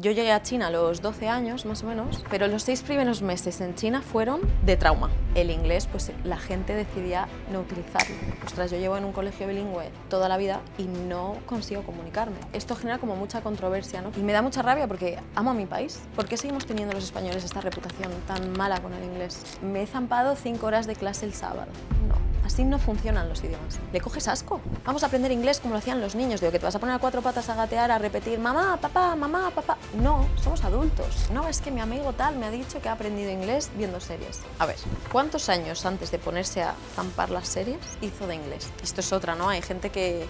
Yo llegué a China a los 12 años, más o menos, pero los 6 primeros meses en China fueron de trauma. El inglés, pues la gente decidía no utilizarlo. Ostras, yo llevo en un colegio bilingüe toda la vida y no consigo comunicarme. Esto genera como mucha controversia, ¿no? Y me da mucha rabia porque amo a mi país. ¿Por qué seguimos teniendo los españoles esta reputación tan mala con el inglés? Me he zampado 5 horas de clase el sábado. No. Así no funcionan los idiomas. ¿Le coges asco? Vamos a aprender inglés como lo hacían los niños. Digo, que te vas a poner a 4 patas a gatear, a repetir mamá, papá, mamá, papá. No, somos adultos. No, es que mi amigo tal me ha dicho que ha aprendido inglés viendo series. A ver, ¿cuántos años antes de ponerse a zampar las series hizo de inglés? Esto es otra, ¿no? Hay gente que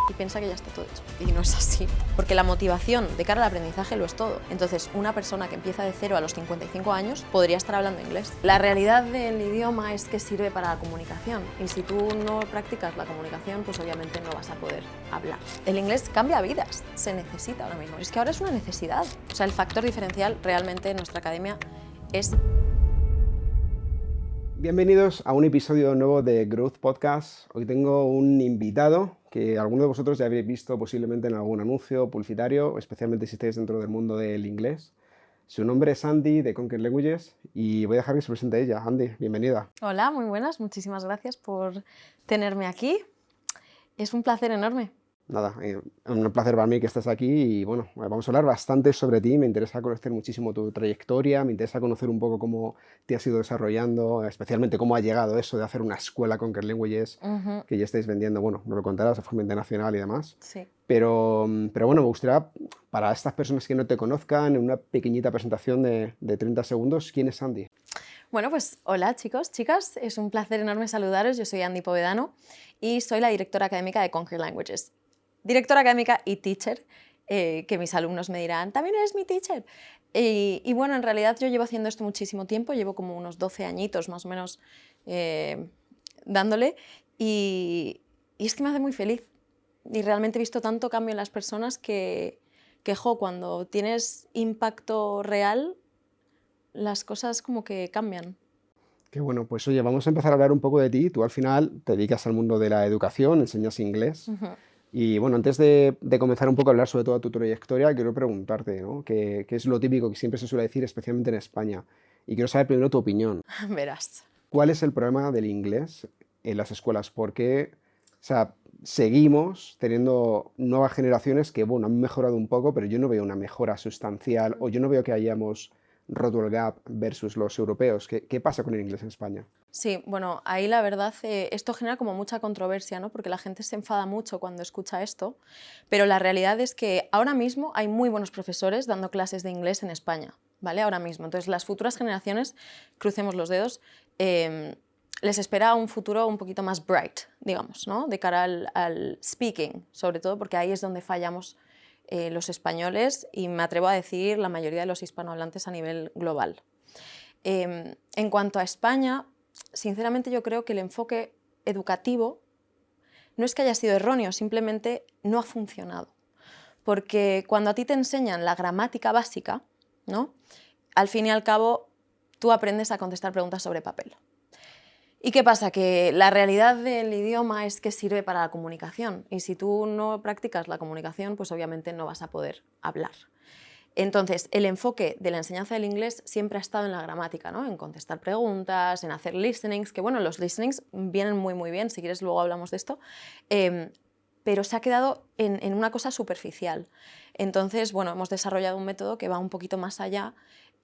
y piensa que ya está todo hecho. Y no es así. Porque la motivación de cara al aprendizaje lo es todo. Entonces, una persona que empieza de cero a los 55 años podría estar hablando inglés. La realidad del idioma es que sirve para la comunicación. Y si tú no practicas la comunicación, pues obviamente no vas a poder hablar. El inglés cambia vidas. Se necesita ahora mismo. Es que ahora es una necesidad. O sea, el factor diferencial realmente en nuestra academia es... Bienvenidos a un episodio nuevo de Growth Podcast. Hoy tengo un invitado que algunos de vosotros ya habéis visto posiblemente en algún anuncio publicitario, especialmente si estáis dentro del mundo del inglés. Su nombre es Andy de Conquer Languages y voy a dejar que se presente ella. Andy, bienvenida. Hola, muy buenas. Muchísimas gracias por tenerme aquí. Es un placer enorme. Nada, un placer para mí que estés aquí y bueno, vamos a hablar bastante sobre ti. Me interesa conocer muchísimo tu trayectoria, me interesa conocer un poco cómo te has ido desarrollando, especialmente cómo ha llegado eso de hacer una escuela Conquer Languages que ya estáis vendiendo, bueno, no lo contarás de forma internacional y demás. Sí. Pero bueno, me gustaría, para estas personas que no te conozcan, en una pequeñita presentación de 30 segundos, ¿quién es Andy? Bueno, pues hola chicos, chicas, es un placer enorme saludaros. Yo soy Andy Povedano y soy la directora académica de Conquer Languages. Directora académica y teacher, que mis alumnos me dirán, también eres mi teacher. Y bueno, en realidad yo llevo haciendo esto muchísimo tiempo, llevo como unos 12 añitos más o menos dándole y es que me hace muy feliz. Y realmente he visto tanto cambio en las personas que cuando tienes impacto real, las cosas como que cambian. Que bueno, pues oye, vamos a empezar a hablar un poco de ti. Tú al final te dedicas al mundo de la educación, enseñas inglés. Y bueno, antes de comenzar un poco a hablar sobre toda tu trayectoria, quiero preguntarte, ¿no? ¿Qué es lo típico que siempre se suele decir, especialmente en España? Y quiero saber primero tu opinión. Verás. ¿Cuál es el problema del inglés en las escuelas? ¿Por qué, o sea, seguimos teniendo nuevas generaciones que, bueno, han mejorado un poco, pero yo no veo una mejora sustancial o yo no veo que hayamos roto el gap versus los europeos? ¿Qué pasa con el inglés en España? Sí, bueno, ahí la verdad esto genera como mucha controversia, ¿no? Porque la gente se enfada mucho cuando escucha esto, pero la realidad es que ahora mismo hay muy buenos profesores dando clases de inglés en España, ¿vale? Ahora mismo. Entonces, las futuras generaciones, crucemos los dedos, les espera un futuro un poquito más bright, digamos, ¿no? De cara al speaking, sobre todo porque ahí es donde fallamos los españoles y me atrevo a decir la mayoría de los hispanohablantes a nivel global. En cuanto a España, sinceramente yo creo que el enfoque educativo no es que haya sido erróneo, simplemente no ha funcionado. Porque cuando a ti te enseñan la gramática básica, ¿no? Al fin y al cabo tú aprendes a contestar preguntas sobre papel. ¿Y qué pasa? Que la realidad del idioma es que sirve para la comunicación y si tú no practicas la comunicación, pues obviamente no vas a poder hablar. Entonces, el enfoque de la enseñanza del inglés siempre ha estado en la gramática, ¿no? En contestar preguntas, en hacer listenings, que bueno, los listenings vienen muy bien, si quieres luego hablamos de esto, pero se ha quedado en una cosa superficial. Entonces, bueno, hemos desarrollado un método que va un poquito más allá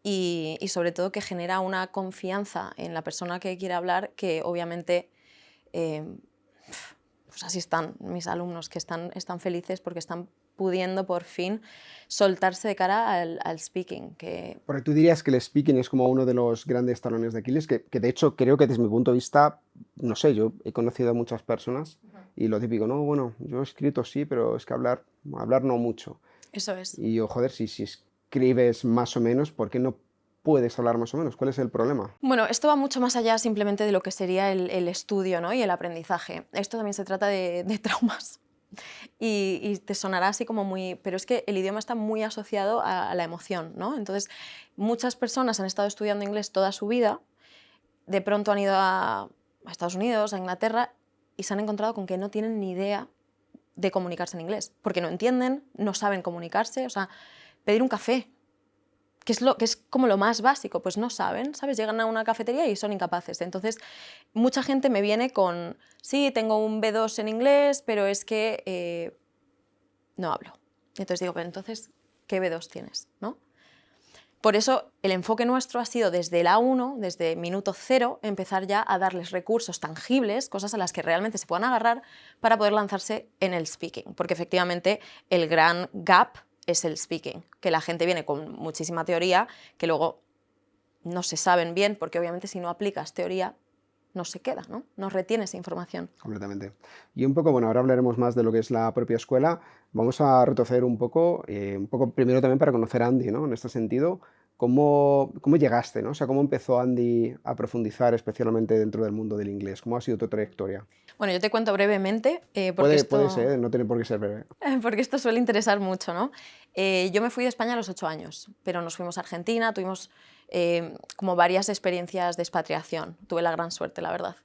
y sobre todo que genera una confianza en la persona que quiere hablar que obviamente pues así están mis alumnos, que están felices porque están pudiendo por fin soltarse de cara al speaking. Porque tú dirías que el speaking es como uno de los grandes talones de Aquiles, que de hecho creo que desde mi punto de vista, no sé, yo he conocido a muchas personas y lo típico, no, bueno, yo he escrito sí, pero es que hablar no mucho. Eso es. Y yo, joder, si escribes más o menos, ¿por qué no puedes hablar más o menos? ¿Cuál es el problema? Bueno, esto va mucho más allá simplemente de lo que sería el estudio, ¿no? Y el aprendizaje. Esto también se trata de traumas. Y te sonará así como muy... Pero es que el idioma está muy asociado a la emoción, ¿no? Entonces, muchas personas han estado estudiando inglés toda su vida, de pronto han ido a Estados Unidos, a Inglaterra, y se han encontrado con que no tienen ni idea de comunicarse en inglés, porque no entienden, no saben comunicarse, o sea, pedir un café, que es como lo más básico, pues no saben, ¿sabes? Llegan a una cafetería y son incapaces. Entonces, mucha gente me viene con, sí, tengo un B2 en inglés, pero es que no hablo. Entonces digo, pero entonces, ¿qué B2 tienes? ¿No? Por eso el enfoque nuestro ha sido desde el A1, desde minuto cero, empezar ya a darles recursos tangibles, cosas a las que realmente se puedan agarrar para poder lanzarse en el speaking. Porque efectivamente el gran gap es el speaking, que la gente viene con muchísima teoría que luego no se saben bien, porque obviamente si no aplicas teoría no se queda, ¿no? No retienes información. Completamente. Y un poco, bueno, ahora hablaremos más de lo que es la propia escuela. Vamos a retroceder un poco primero también para conocer a Andy, ¿no? En este sentido, ¿cómo llegaste, ¿no? O sea, ¿cómo empezó Andy a profundizar especialmente dentro del mundo del inglés? ¿Cómo ha sido tu trayectoria? Bueno, yo te cuento brevemente, Puede ser, no tiene por qué ser breve. porque esto suele interesar mucho, ¿no? Yo me fui de España a los 8 años, pero nos fuimos a Argentina, tuvimos como varias experiencias de expatriación. Tuve la gran suerte, la verdad.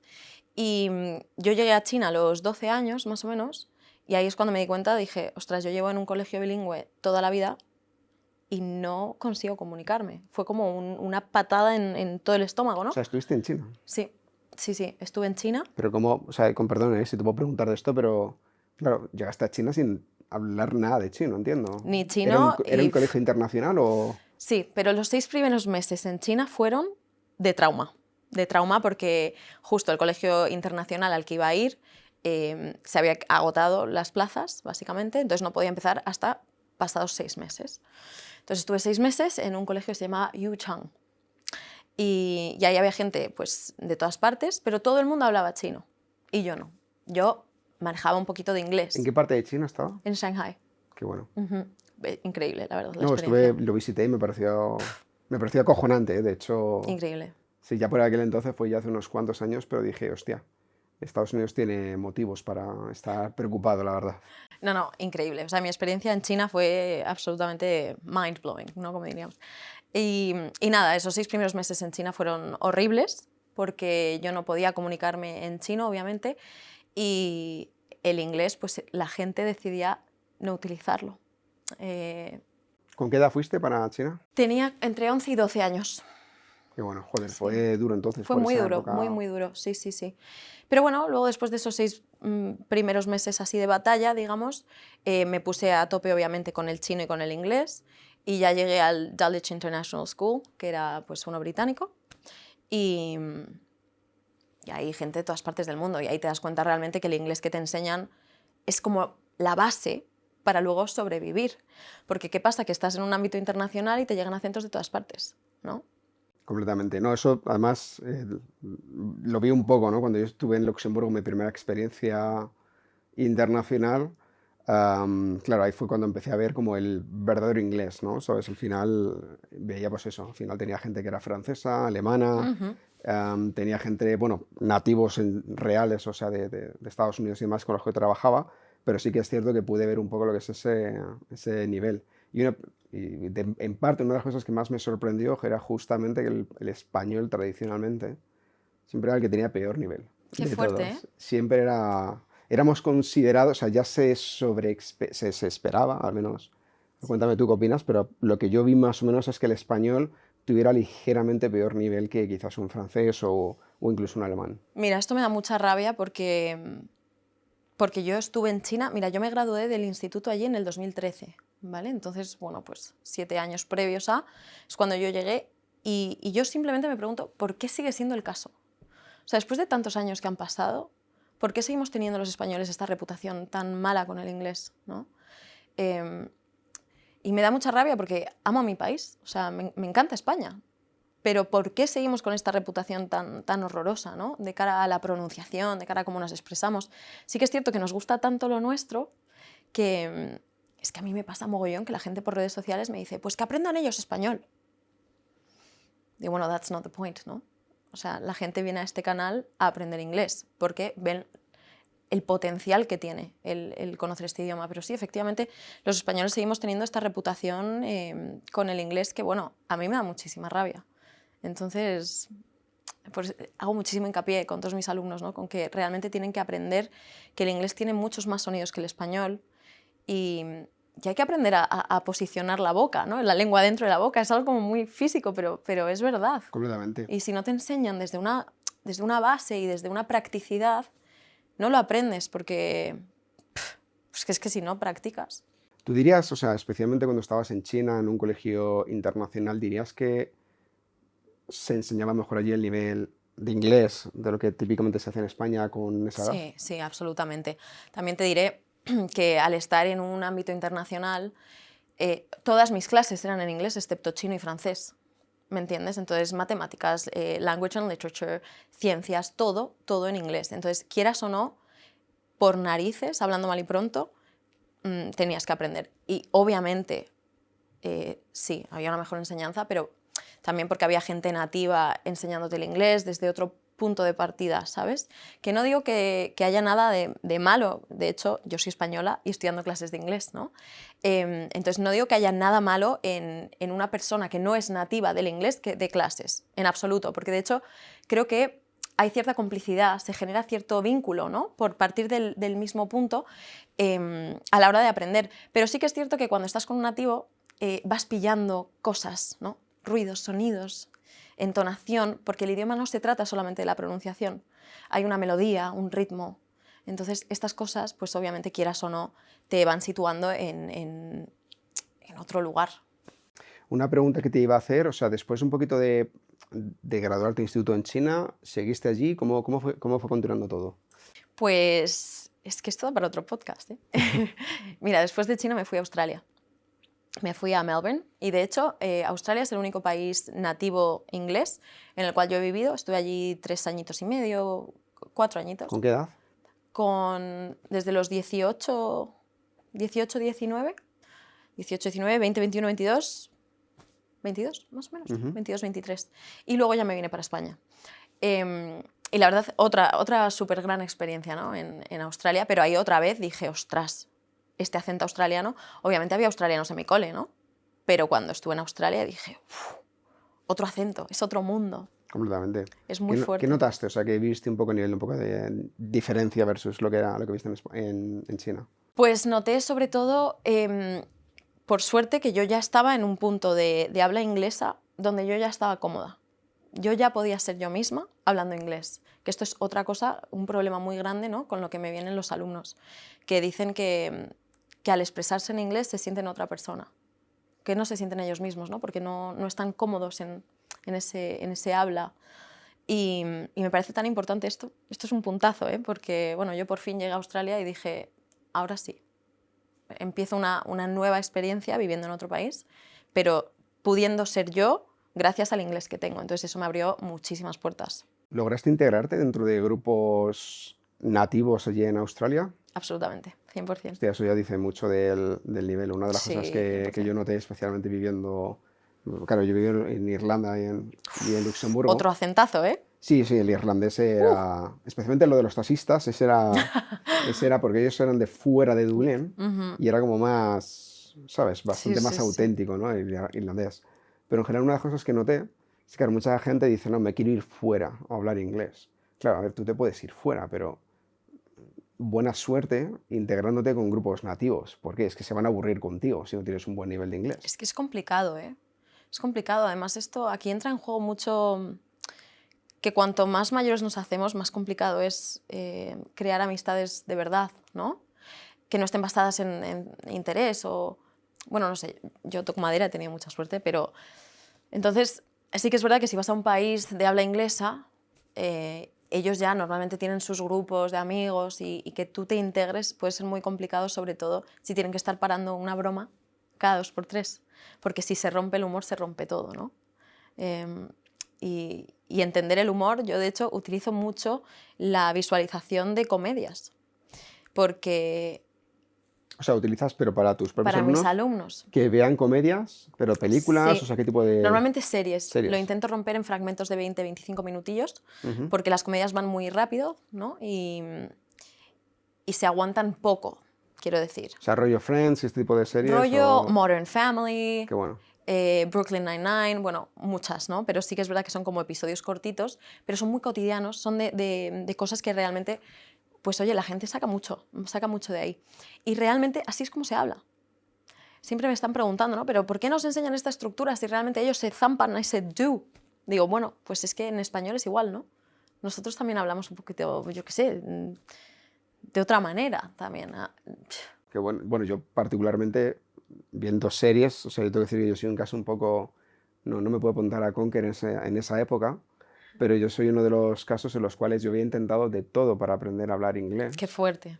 Y yo llegué a China a los 12 años, más o menos, y ahí es cuando me di cuenta, dije, ostras, yo llevo en un colegio bilingüe toda la vida y no consigo comunicarme. Fue como una patada en todo el estómago, O ¿no? sea, estuviste en China. Sí, sí, sí, estuve en China. Pero cómo, o sea, con perdón, si te puedo preguntar de esto, pero claro, llegaste a China sin hablar nada de chino, entiendo. Ni ¿Era un, chino era un y... colegio internacional o...? Sí, pero los 6 primeros meses en China fueron de trauma. De trauma porque justo el colegio internacional al que iba a ir se había agotado las plazas, básicamente, entonces no podía empezar hasta pasados 6 meses. Entonces estuve 6 meses en un colegio que se llama Yuchang. Y ahí había gente pues, de todas partes, pero todo el mundo hablaba chino. Y yo no. Yo manejaba un poquito de ¿En inglés qué parte de China estaba? en Shanghai. Qué bueno. Ujú. Increíble, la verdad, la No, estuve, experiencia. lo visité y me pareció acojonante, ¿eh? De hecho, Increíble. sí, ya por aquel entonces fue ya hace unos cuantos años, pero dije, hostia, Estados Unidos tiene motivos para estar preocupado, la verdad. No, no, increíble. O sea, mi experiencia en China fue absolutamente mind-blowing, ¿no? Como diríamos. Y nada, esos 6 primeros meses en China fueron horribles porque yo no podía comunicarme en chino, obviamente, y el inglés, pues la gente decidía no utilizarlo. Eh, ¿Con qué edad fuiste para China? tenía entre 11 y 12 años. Y bueno, joder, Sí. fue duro entonces Fue por muy esa duro, muy, época. muy duro, sí, sí, sí. Pero bueno, luego después de esos 6 primeros meses así de batalla, digamos, me puse a tope obviamente con el chino y con el inglés y ya llegué al Dulwich International School, que era pues uno británico, y, y hay gente de todas partes del mundo y ahí te das cuenta realmente que el inglés que te enseñan es como la base para luego sobrevivir. Porque ¿qué pasa? Que estás en un ámbito internacional y te llegan acentos de todas partes, ¿no? Completamente. No, eso además lo vi un poco, ¿no? Cuando yo estuve en Luxemburgo, mi primera experiencia internacional, claro, ahí fue cuando empecé a ver como el verdadero inglés, ¿no? ¿Sabes? Al final veía pues eso, al final tenía gente que era francesa, alemana, Ujú. tenía gente, bueno, nativos reales, o sea, de Estados Unidos y demás con los que trabajaba, pero sí que es cierto que pude ver un poco lo que es ese nivel. En parte, una de las cosas que más me sorprendió era justamente que el español tradicionalmente siempre era el que tenía peor nivel Qué de fuerte, ¿eh? todos. Siempre éramos considerados, o sea, ya se esperaba, al menos, Sí. cuéntame tú qué opinas, pero lo que yo vi más o menos es que el español tuviera ligeramente peor nivel que quizás un francés o incluso un alemán. Mira, esto me da mucha rabia porque yo estuve en China, mira, yo me gradué del instituto allí en el 2013, ¿vale? Entonces, bueno, pues 7 años previos a, es cuando yo llegué y yo simplemente me pregunto, ¿por qué sigue siendo el caso? O sea, después de tantos años que han pasado, ¿por qué seguimos teniendo los españoles esta reputación tan mala con el inglés, ¿no? Em, y me da mucha rabia porque amo a mi país, o sea, me encanta España, pero ¿por qué seguimos con esta reputación tan horrorosa, ¿no? De cara a la pronunciación, de cara a cómo nos expresamos? Sí que es cierto que nos gusta tanto lo nuestro que es que a mí me pasa mogollón que la gente por redes sociales me dice, pues que aprendan ellos español. Y bueno, that's not the point, ¿no? O sea, la gente viene a este canal a aprender inglés porque ven el potencial que tiene el conocer este idioma. Pero sí, efectivamente, los españoles seguimos teniendo esta reputación con el inglés que, bueno, a mí me da muchísima rabia. Entonces, pues, hago muchísimo hincapié con todos mis alumnos, ¿no? Con que realmente tienen que aprender que el inglés tiene muchos más sonidos que el español y hay que aprender a posicionar la boca, ¿no? La lengua dentro de la boca. Es algo como muy físico, pero es verdad. Completamente. Y si no te enseñan desde una base y desde una practicidad, no lo aprendes porque pues es que si no practicas. ¿Tú dirías, o sea, especialmente cuando estabas en China, en un colegio internacional, dirías que se enseñaba mejor allí el nivel de inglés de lo que típicamente se hace en España con esa edad? Sí, sí, absolutamente. También te diré que al estar en un ámbito internacional, todas mis clases eran en inglés, excepto chino y francés. ¿Me entiendes? Entonces, matemáticas, language and literature, ciencias, todo en inglés. Entonces, quieras o no, por narices, hablando mal y pronto, tenías que aprender. Y obviamente, sí, había una mejor enseñanza, pero también porque había gente nativa enseñándote el inglés desde otro punto de partida, ¿sabes? Que no digo que haya nada de malo, de hecho, yo soy española y estoy dando clases de inglés, ¿no? Entonces, no digo que haya nada malo en una persona que no es nativa del inglés que de clases, en absoluto, porque de hecho creo que hay cierta complicidad, se genera cierto vínculo, ¿no? Por partir del mismo punto a la hora de aprender. Pero sí que es cierto que cuando estás con un nativo vas pillando cosas, ¿no? Ruidos, sonidos, entonación, porque el idioma no se trata solamente de la pronunciación. Hay una melodía, un ritmo. Entonces, estas cosas, pues obviamente, quieras o no, te van situando en otro lugar. Una pregunta que te iba a hacer, o sea, después un poquito de graduarte de instituto en China, ¿seguiste allí? ¿Cómo fue continuando todo? Pues es que esto da para otro podcast, ¿eh? Mira, después de China me fui a Australia. Me fui a Melbourne y de hecho Australia es el único país nativo inglés en el cual yo he vivido. Estuve allí 3 añitos y medio, 4 añitos, ¿Con qué edad? desde los 18, 19, 20, 21, 22, 22 más o menos, Ujú. 22, 23. Y luego ya me vine para España. Y la verdad, otra súper gran experiencia, ¿no? en Australia, pero ahí otra vez dije, ostras, este acento australiano, obviamente había australianos en mi cole, ¿no? Pero cuando estuve en Australia dije, "Uf, otro acento, es otro mundo, Completamente. es muy ¿Qué fuerte". notaste? O sea, que viste un poco a nivel, un poco de diferencia versus lo que viste en China. Pues noté sobre todo, por suerte, que yo ya estaba en un punto de habla inglesa donde yo ya estaba cómoda. Yo ya podía ser yo misma hablando inglés, que esto es otra cosa, un problema muy grande, ¿no? Con lo que me vienen los alumnos, que dicen que al expresarse en inglés se sienten otra persona, que no se sienten ellos mismos, ¿no? Porque no están cómodos en ese habla. Y me parece tan importante esto. Esto es un puntazo, ¿eh? Porque bueno, yo por fin llegué a Australia y dije, ahora sí, empiezo una nueva experiencia viviendo en otro país, pero pudiendo ser yo gracias al inglés que tengo. Entonces eso me abrió muchísimas puertas, ¿Lograste integrarte dentro de grupos nativos allí en Australia? absolutamente, 100%. Hostia, eso ya dice mucho del nivel. Una de las cosas Sí, que yo 100%. noté, especialmente viviendo, claro, yo viví en Irlanda y en Luxemburgo. Otro acentazo, ¿eh? Sí, sí, el irlandés Uh. era, especialmente lo de los taxistas, ese era porque ellos eran de fuera de Dublín Ujú. y era como más, ¿sabes? Sí, Bastante más sí, sí. auténtico, ¿no? El irlandés. Pero en general una de las cosas que noté es que mucha gente dice, no, me quiero ir fuera a hablar inglés. Claro, a ver, tú te puedes ir fuera, pero buena suerte integrándote con grupos nativos, porque es que se van a aburrir contigo si no tienes un buen nivel de inglés. Es que es complicado, ¿eh? Es complicado. Además, esto aquí entra en juego mucho que cuanto más mayores nos hacemos, más complicado es crear amistades de verdad, ¿no? Que no estén basadas en interés o... Bueno, no sé, yo toco madera, he tenido mucha suerte, pero... Entonces, sí que es verdad que si vas a un país de habla inglesa, ellos ya normalmente tienen sus grupos de amigos y que tú te integres puede ser muy complicado, sobre todo si tienen que estar parando una broma cada 2 por 3, porque si se rompe el humor, se rompe todo, ¿no? Em, y entender el humor, yo de hecho utilizo mucho la visualización de comedias, porque O sea, utilizas, pero para tus propios para mis alumnos, alumnos, que vean comedias, pero películas, o sí, sea, ¿qué tipo de normalmente series, lo series? intento romper en fragmentos de 20-25 minutillos, Ujú. porque las comedias van muy rápido, ¿no? Y se aguantan poco, quiero decir. O sea, rollo Friends, este tipo de series, Rollo o... Modern Family, Qué bueno. Brooklyn Nine-Nine, bueno, muchas, ¿no? Pero sí que es verdad que son como episodios cortitos, pero son muy cotidianos, son de cosas que realmente, pues oye, la gente saca mucho de ahí. Y realmente así es como se habla. siempre me están preguntando, ¿no? Pero ¿por qué nos enseñan esta estructura si realmente ellos se zampan a ese do? Digo, bueno, pues es que en español es igual, ¿no? Nosotros también hablamos un poquito, yo qué sé, de otra manera también. Que bueno, yo particularmente viendo series, o sea, yo tengo que decir que yo soy un caso un poco, no me puedo apuntar a Conker en esa época, pero yo soy uno de los casos en los cuales yo había intentado de todo para aprender a hablar inglés. Qué fuerte.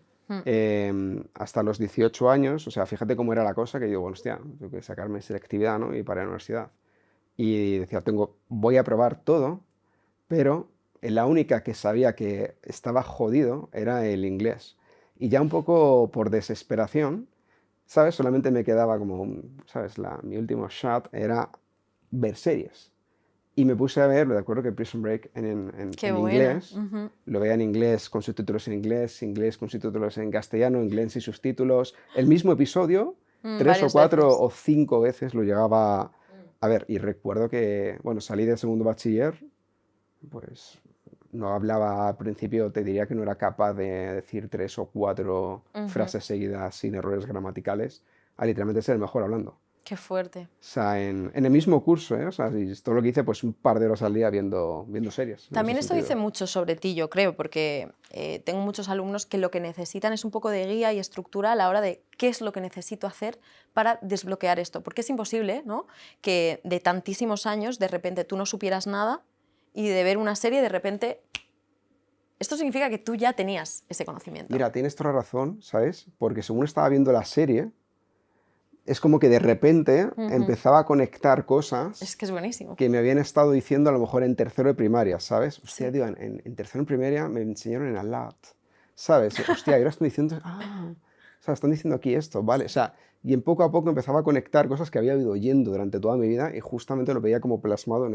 Hasta los 18 años, o sea, fíjate cómo era la cosa, que digo, bueno, hostia, tengo que sacarme selectividad, ¿no? Y para la universidad. Y decía, voy a probar todo, pero la única que sabía que estaba jodido era el inglés. Y ya un poco por desesperación, ¿sabes? Solamente me quedaba como, ¿sabes? Mi último shot era ver series. Y me puse a ver, me acuerdo que Prison Break Qué en buena. inglés, lo veía en inglés con subtítulos en inglés, inglés con subtítulos en castellano, inglés sin subtítulos. El mismo episodio, 3 o Varias 4 veces. o 5 veces lo llegaba a ver. Y recuerdo que, bueno, salí del segundo bachiller, pues no hablaba al principio, te diría que no era capaz de decir 3 o 4 Ujú. frases seguidas sin errores gramaticales, a literalmente ser el mejor hablando. Qué fuerte. O sea, en el mismo curso, ¿eh? O sea, y todo lo que hice, pues un par de horas al día viendo series, en ese También esto dice sentido. mucho sobre ti, yo creo, porque tengo muchos alumnos que lo que necesitan es un poco de guía y estructura a la hora de qué es lo que necesito hacer para desbloquear esto. Porque es imposible, ¿no?, que de tantísimos años de repente tú no supieras nada y de ver una serie de repente... Esto significa que tú ya tenías ese conocimiento. Mira, tienes toda la razón, ¿sabes? Porque según estaba viendo la serie, es como que de repente Ujú. empezaba a conectar Es cosas que es buenísimo. que me habían estado diciendo a lo mejor en tercero de primaria, ¿sabes? Hostia, Sí. tío, en tercero de primaria me enseñaron en Alat, ¿sabes? Y, hostia, y ahora estoy diciendo, o sea, están diciendo aquí esto, ¿vale? O sea, y en poco a poco empezaba a conectar cosas que había ido oyendo durante toda mi vida y justamente lo veía como plasmado Ujú.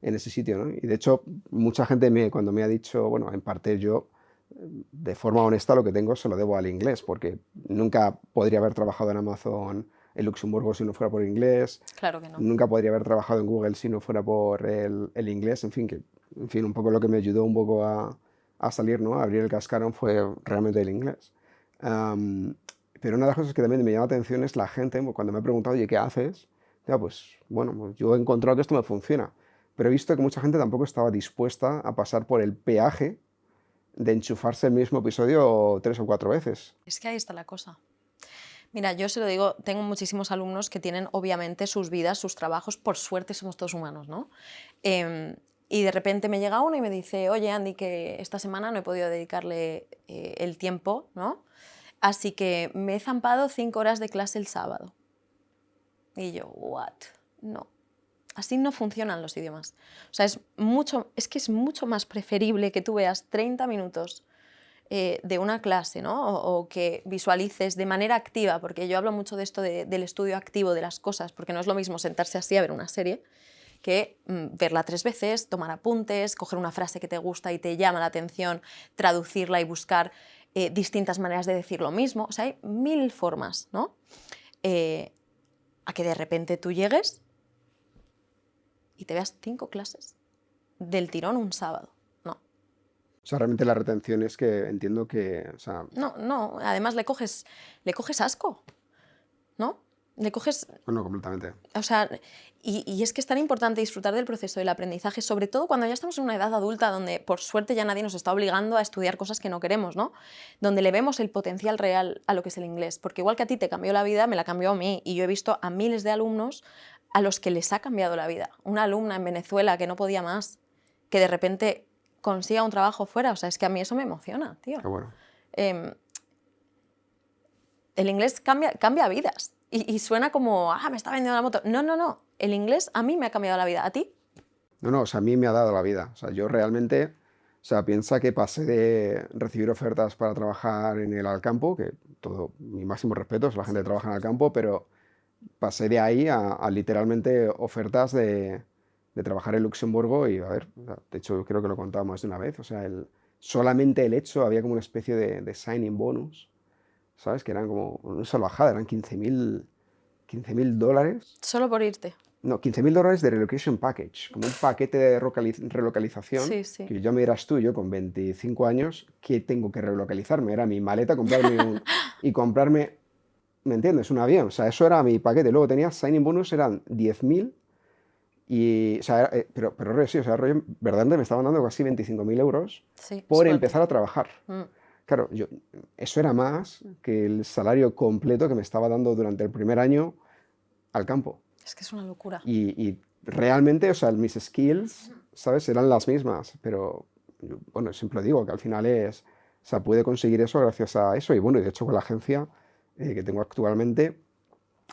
en ese sitio, ¿no? Y de hecho, mucha gente cuando me ha dicho, bueno, en parte yo, de forma honesta, lo que tengo se lo debo al inglés, porque nunca podría haber trabajado en Amazon en Luxemburgo si no fuera por inglés, Claro que no. nunca podría haber trabajado en Google si no fuera por el inglés, en fin, un poco lo que me ayudó un poco a salir, ¿no? A abrir el cascarón fue realmente el inglés. Am, pero una de las cosas que también me llama la atención es la gente, cuando me ha preguntado, oye, ¿qué haces? Ya, pues, bueno, pues yo he encontrado que esto me funciona, pero he visto que mucha gente tampoco estaba dispuesta a pasar por el peaje de enchufarse el mismo episodio 3 o 4 veces. Es que ahí está la cosa. Mira, yo se lo digo, tengo muchísimos alumnos que tienen obviamente sus vidas, sus trabajos, por suerte somos todos humanos, ¿no? Em, y de repente me llega uno y me dice, oye Andy, que esta semana no he podido dedicarle el tiempo, ¿no? Así que me he zampado 5 horas de clase el sábado. Y yo, ¿what? No. Así no funcionan los idiomas. O sea, es que es mucho más preferible que tú veas 30 minutos de una clase, ¿no? O que visualices de manera activa, porque yo hablo mucho de esto del estudio activo de las cosas, porque no es lo mismo sentarse así a ver una serie que verla 3 veces, tomar apuntes, coger una frase que te gusta y te llama la atención, traducirla y buscar distintas maneras de decir lo mismo. O sea, hay 1000 formas, ¿no? A que de repente tú llegues y te veas 5 clases del tirón un sábado. No, O sea, realmente la retención es que entiendo que, o sea, no, no. Además le coges asco, ¿no? Le coges... bueno, completamente. O sea, y es que es tan importante disfrutar del proceso del aprendizaje, sobre todo cuando ya estamos en una edad adulta donde por suerte ya nadie nos está obligando a estudiar cosas que no queremos, ¿no? Donde le vemos el potencial real a lo que es el inglés. Porque igual que a ti te cambió la vida, me la cambió a mí. Y yo he visto a miles de alumnos a los que les ha cambiado la vida. Una alumna en Venezuela que no podía más, que de repente consiga un trabajo fuera. O sea, es que a mí eso me emociona, tío. Qué bueno. Em, el inglés cambia vidas. Y suena como, me está vendiendo la moto. No, no, no. El inglés a mí me ha cambiado la vida. ¿A ti? No, o sea, a mí me ha dado la vida. O sea, yo realmente, o sea, piensa que pasé de recibir ofertas para trabajar en el Alcampo, que todo, mi máximo respeto, es la gente que trabaja en el campo, pero pasé de ahí a literalmente ofertas de trabajar en Luxemburgo y, a ver, o sea, de hecho, creo que lo he contado más de una vez, o sea, solamente el hecho, había como una especie de signing bonus, ¿sabes? Que eran como una salvajada, eran 15.000 dólares. Solo por irte. No, 15.000 dólares de relocation package, como un paquete de relocalización, Sí, sí. que ya me dirás tú, yo con 25 años, ¿qué tengo que relocalizarme? Era mi maleta, comprarme ¿me entiendes? Un avión, o sea, eso era mi paquete. Luego tenía signing bonus, eran 10.000 y, o sea, pero sí, o sea, rollo, verdaderamente me estaban dando casi 25.000 euros Sí, por suerte. empezar a trabajar. Mm. Claro, eso era más que el salario completo que me estaba dando durante el primer año al campo. Es que es una locura. Y realmente, o sea, mis skills, ¿sabes? Eran las mismas, pero bueno, siempre digo que al final o sea, pude conseguir eso gracias a eso. Y bueno, y de hecho con la agencia que tengo actualmente,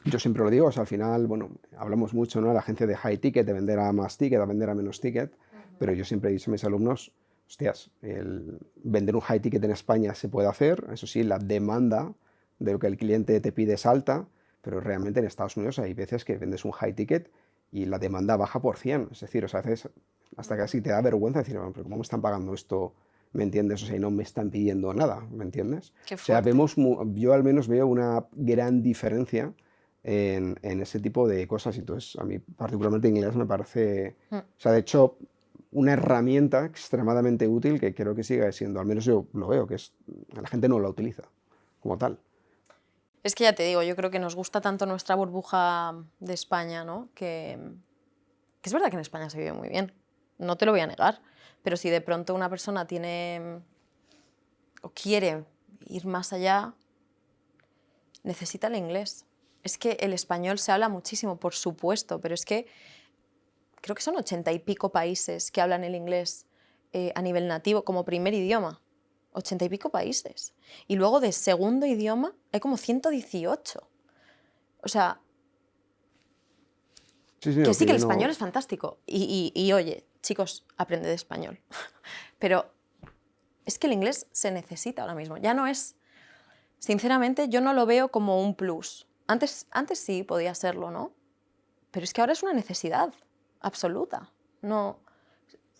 yo siempre lo digo, o sea, al final, bueno, hablamos mucho, ¿no? La agencia de high ticket, de vender a más ticket, a vender a menos ticket, pero yo siempre he dicho a mis alumnos, hostias, el vender un high ticket en España se puede hacer, eso sí, la demanda de lo que el cliente te pide es alta, pero realmente en Estados Unidos hay veces que vendes un high ticket y la demanda baja por 100, es decir, o sea, haces hasta casi te da vergüenza decir, "Bueno, pero ¿cómo me están pagando esto? ¿Me entiendes? O sea, y no me están pidiendo nada, ¿me entiendes? Qué O sea, fuerte. yo al menos veo una gran diferencia en ese tipo de cosas. Y entonces, a mí particularmente inglés me parece, Mm. o sea, de hecho, una herramienta extremadamente útil que creo que sigue siendo, al menos yo lo veo, que es, la gente no la utiliza como tal. Es que ya te digo, yo creo que nos gusta tanto nuestra burbuja de España, ¿no? Que es verdad que en España se vive muy bien, no te lo voy a negar, pero si de pronto una persona tiene o quiere ir más allá, necesita el inglés. Es que el español se habla muchísimo, por supuesto, pero es que creo que son 80 y pico países que hablan el inglés a nivel nativo como primer idioma. 80 y pico países. Y luego de segundo idioma hay como 118. O sea, Sí, sí, que lo sí que que el yo español no... es fantástico. Y oye, chicos, aprended español. Pero es que el inglés se necesita ahora mismo. Ya no es, sinceramente, yo no lo veo como un plus. Antes sí podía serlo, ¿no? Pero es que ahora es una necesidad absoluta. No,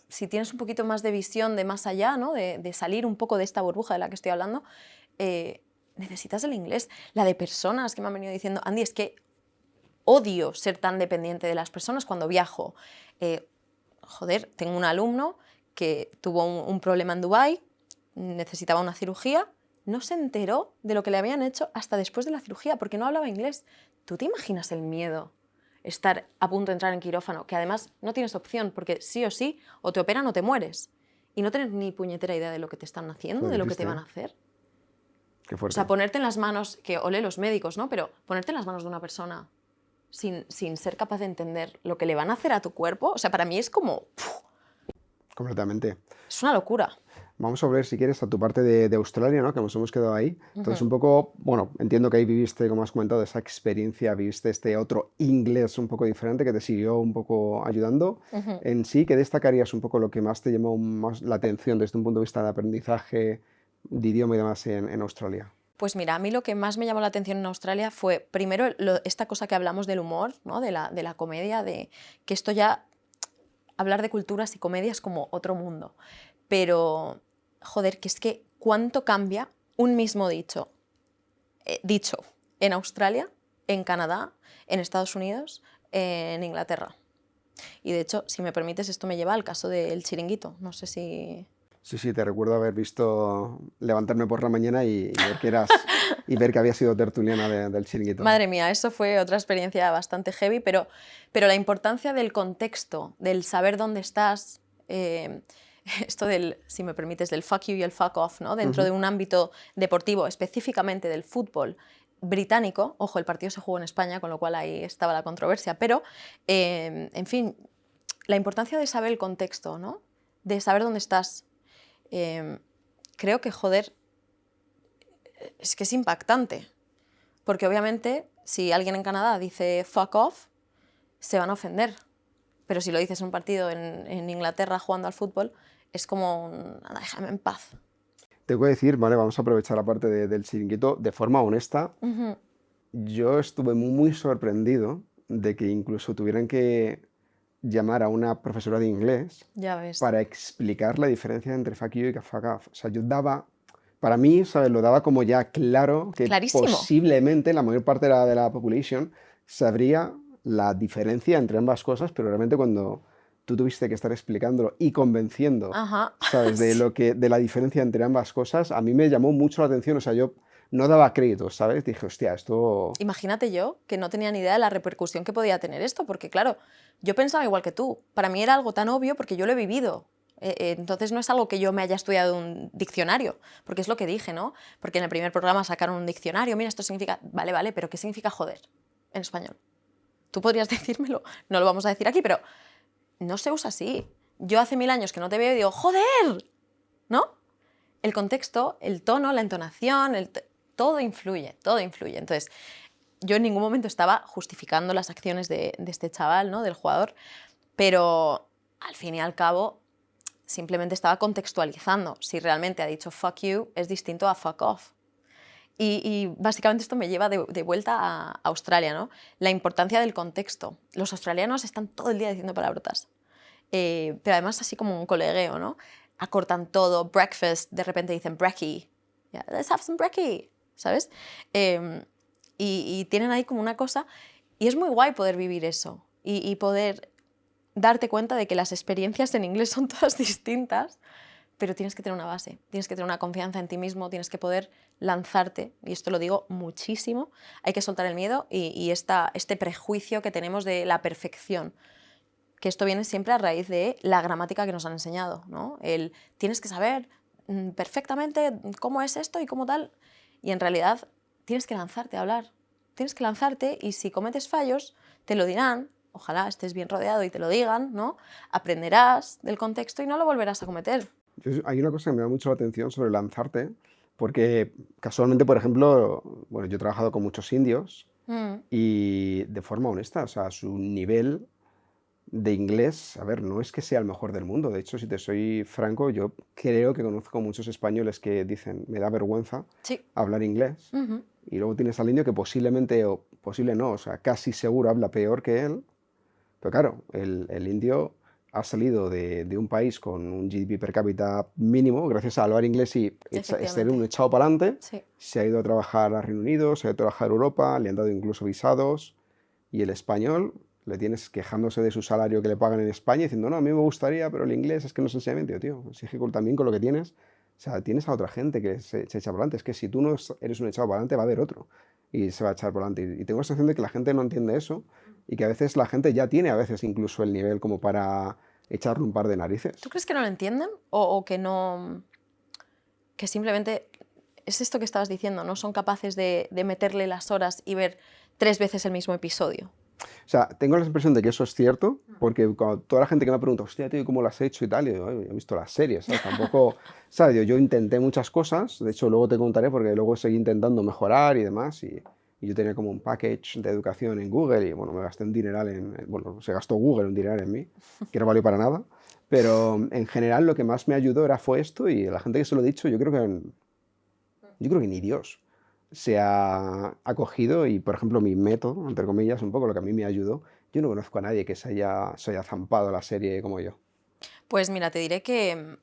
si tienes un poquito más de visión de más allá, ¿no? De salir un poco de esta burbuja de la que estoy hablando, necesitas el inglés. La de personas que me han venido diciendo, Andy, es que odio ser tan dependiente de las personas cuando viajo. Joder, tengo un alumno que tuvo un problema en Dubái, necesitaba una cirugía, no se enteró de lo que le habían hecho hasta después de la cirugía porque no hablaba inglés. ¿Tú te imaginas el miedo? Estar a punto de entrar en quirófano, que además no tienes opción porque sí o sí o te operan o te mueres y no tienes ni puñetera idea de lo que te están haciendo, Joder, de qué lo que te triste, van ¿eh? a hacer. Qué O sea, fuerte. ponerte en las manos, que ole los médicos, ¿no? Pero ponerte en las manos de una persona sin ser capaz de entender lo que le van a hacer a tu cuerpo, o sea, para mí es como, Completamente. es una locura. Vamos a ver, si quieres, a tu parte de Australia, ¿no? Que nos hemos quedado ahí. Entonces, Ujú. un poco, bueno, entiendo que ahí viviste, como has comentado, esa experiencia, viviste este otro inglés un poco diferente que te siguió un poco ayudando. Ujú. En sí, ¿qué destacarías un poco lo que más te llamó más la atención desde un punto de vista de aprendizaje de idioma y demás en Australia? Pues mira, a mí lo que más me llamó la atención en Australia fue, primero, esta cosa que hablamos del humor, ¿no? De la comedia, de que esto ya, hablar de culturas y comedia es como otro mundo. Pero, joder, que es que cuánto cambia un mismo dicho en Australia, en Canadá, en Estados Unidos, en Inglaterra. Y de hecho, si me permites, esto me lleva al caso del chiringuito. No sé si... Sí, sí, te recuerdo haber visto levantarme por la mañana y ver que eras y ver que había sido tertuliana del chiringuito. Madre mía, eso fue otra experiencia bastante heavy, pero la importancia del contexto, del saber dónde estás, esto del, si me permites, del fuck you y el fuck off, ¿no? Dentro de Ujú. un ámbito deportivo, específicamente del fútbol británico, ojo, el partido se jugó en España, con lo cual ahí estaba la controversia, pero, en fin, la importancia de saber el contexto, ¿no? De saber dónde estás. Eh, creo que, joder, es que es impactante. Porque obviamente, si alguien en Canadá dice fuck off, se van a ofender. Pero si lo dices en un partido en Inglaterra jugando al fútbol, es como un, "Anda, déjame en paz". Tengo que decir, vale, vamos a aprovechar la parte del chiringuito de forma honesta. Ujú. Yo estuve muy sorprendido de que incluso tuvieran que llamar a una profesora de inglés Ya ves. para explicar la diferencia entre fuck you y fuck off. O sea, yo daba, para mí, ¿sabes? Lo daba como ya claro que Clarísimo. posiblemente la mayor parte de la population sabría la diferencia entre ambas cosas, pero realmente cuando tú tuviste que estar explicándolo y convenciendo, Ajá. ¿sabes? De Sí. lo que, de la diferencia entre ambas cosas, a mí me llamó mucho la atención. O sea, yo no daba crédito, ¿sabes? Dije, hostia, esto... Imagínate yo, que no tenía ni idea de la repercusión que podía tener esto, porque claro, yo pensaba igual que tú. Para mí era algo tan obvio porque yo lo he vivido. Entonces no es algo que yo me haya estudiado en un diccionario, porque es lo que dije, ¿no? Porque en el primer programa sacaron un diccionario, mira, esto significa... Vale, vale, pero ¿qué significa joder en español? Tú podrías decírmelo, no lo vamos a decir aquí, pero no se usa así. Yo hace 1000 años que no te veo y digo, ¡joder! ¿No? El contexto, el tono, la entonación, todo influye, todo influye. Entonces, yo en ningún momento estaba justificando las acciones de este chaval, ¿no? Del jugador, pero al fin y al cabo simplemente estaba contextualizando. Si realmente ha dicho fuck you, es distinto a fuck off. Y básicamente esto me lleva de vuelta a Australia, ¿no? La importancia del contexto. Los australianos están todo el día diciendo palabrotas, pero además así como un colegueo, ¿no? Acortan todo, breakfast, de repente dicen brekkie, yeah, let's have some brekkie, ¿sabes? Y tienen ahí como una cosa, y es muy guay poder vivir eso, y poder darte cuenta de que las experiencias en inglés son todas distintas, pero tienes que tener una base, tienes que tener una confianza en ti mismo, tienes que poder lanzarte, y esto lo digo muchísimo, hay que soltar el miedo y este prejuicio que tenemos de la perfección, que esto viene siempre a raíz de la gramática que nos han enseñado, ¿no? Tienes que saber perfectamente cómo es esto y cómo tal, y en realidad tienes que lanzarte a hablar, tienes que lanzarte, y si cometes fallos, te lo dirán, ojalá estés bien rodeado y te lo digan, ¿no? Aprenderás del contexto y no lo volverás a cometer. Hay una cosa que me da mucho la atención sobre lanzarte, porque casualmente, por ejemplo, bueno, yo he trabajado con muchos indios Mm, y de forma honesta, o sea, su nivel de inglés, a ver, no es que sea el mejor del mundo. De hecho, si te soy franco, yo creo que conozco muchos españoles que dicen, me da vergüenza sí. hablar inglés. Ujú. Y luego tienes al indio que posiblemente, o posible no, o sea, casi seguro habla peor que él. Pero claro, el indio ha salido de un país con un GDP per cápita mínimo, gracias a hablar inglés y ser Efectivamente. un echado para adelante. Sí. Se ha ido a trabajar a Reino Unido, se ha ido a trabajar a Europa, le han dado incluso visados. Y el español le tienes quejándose de su salario que le pagan en España, diciendo, no, a mí me gustaría, pero el inglés es que no se enseña bien, tío. Exige también con lo que tienes. O sea, tienes a otra gente que se echa para adelante. Es que si tú no eres un echado para adelante, va a haber otro. Y se va a echar para adelante. Y tengo la sensación de que la gente no entiende eso y que a veces la gente ya tiene a veces incluso el nivel como para echarle un par de ¿Tú narices. crees que no lo entienden? O que no... que simplemente es esto que estabas diciendo, ¿no? Son capaces de meterle las horas y ver 3 veces el mismo episodio. O sea, tengo la impresión de que eso es cierto, porque cuando toda la gente que me pregunta, hostia, tío, ¿cómo lo has hecho y tal? Y digo, "Ay, he visto las series, ¿sabes? Tampoco, ¿sabes? Yo intenté muchas cosas, de hecho, luego te contaré porque luego seguí intentando mejorar y demás, y yo tenía como un package de educación en Google y, bueno, me gasté un dineral bueno, se gastó Google un dineral en mí, que no valió para nada, pero en general lo que más me ayudó fue esto y la gente que se lo he dicho, yo creo que ni Dios se ha acogido y, por ejemplo, mi método, entre comillas, un poco lo que a mí me ayudó, yo no conozco a nadie que se haya zampado la serie como yo. Pues mira, te diré que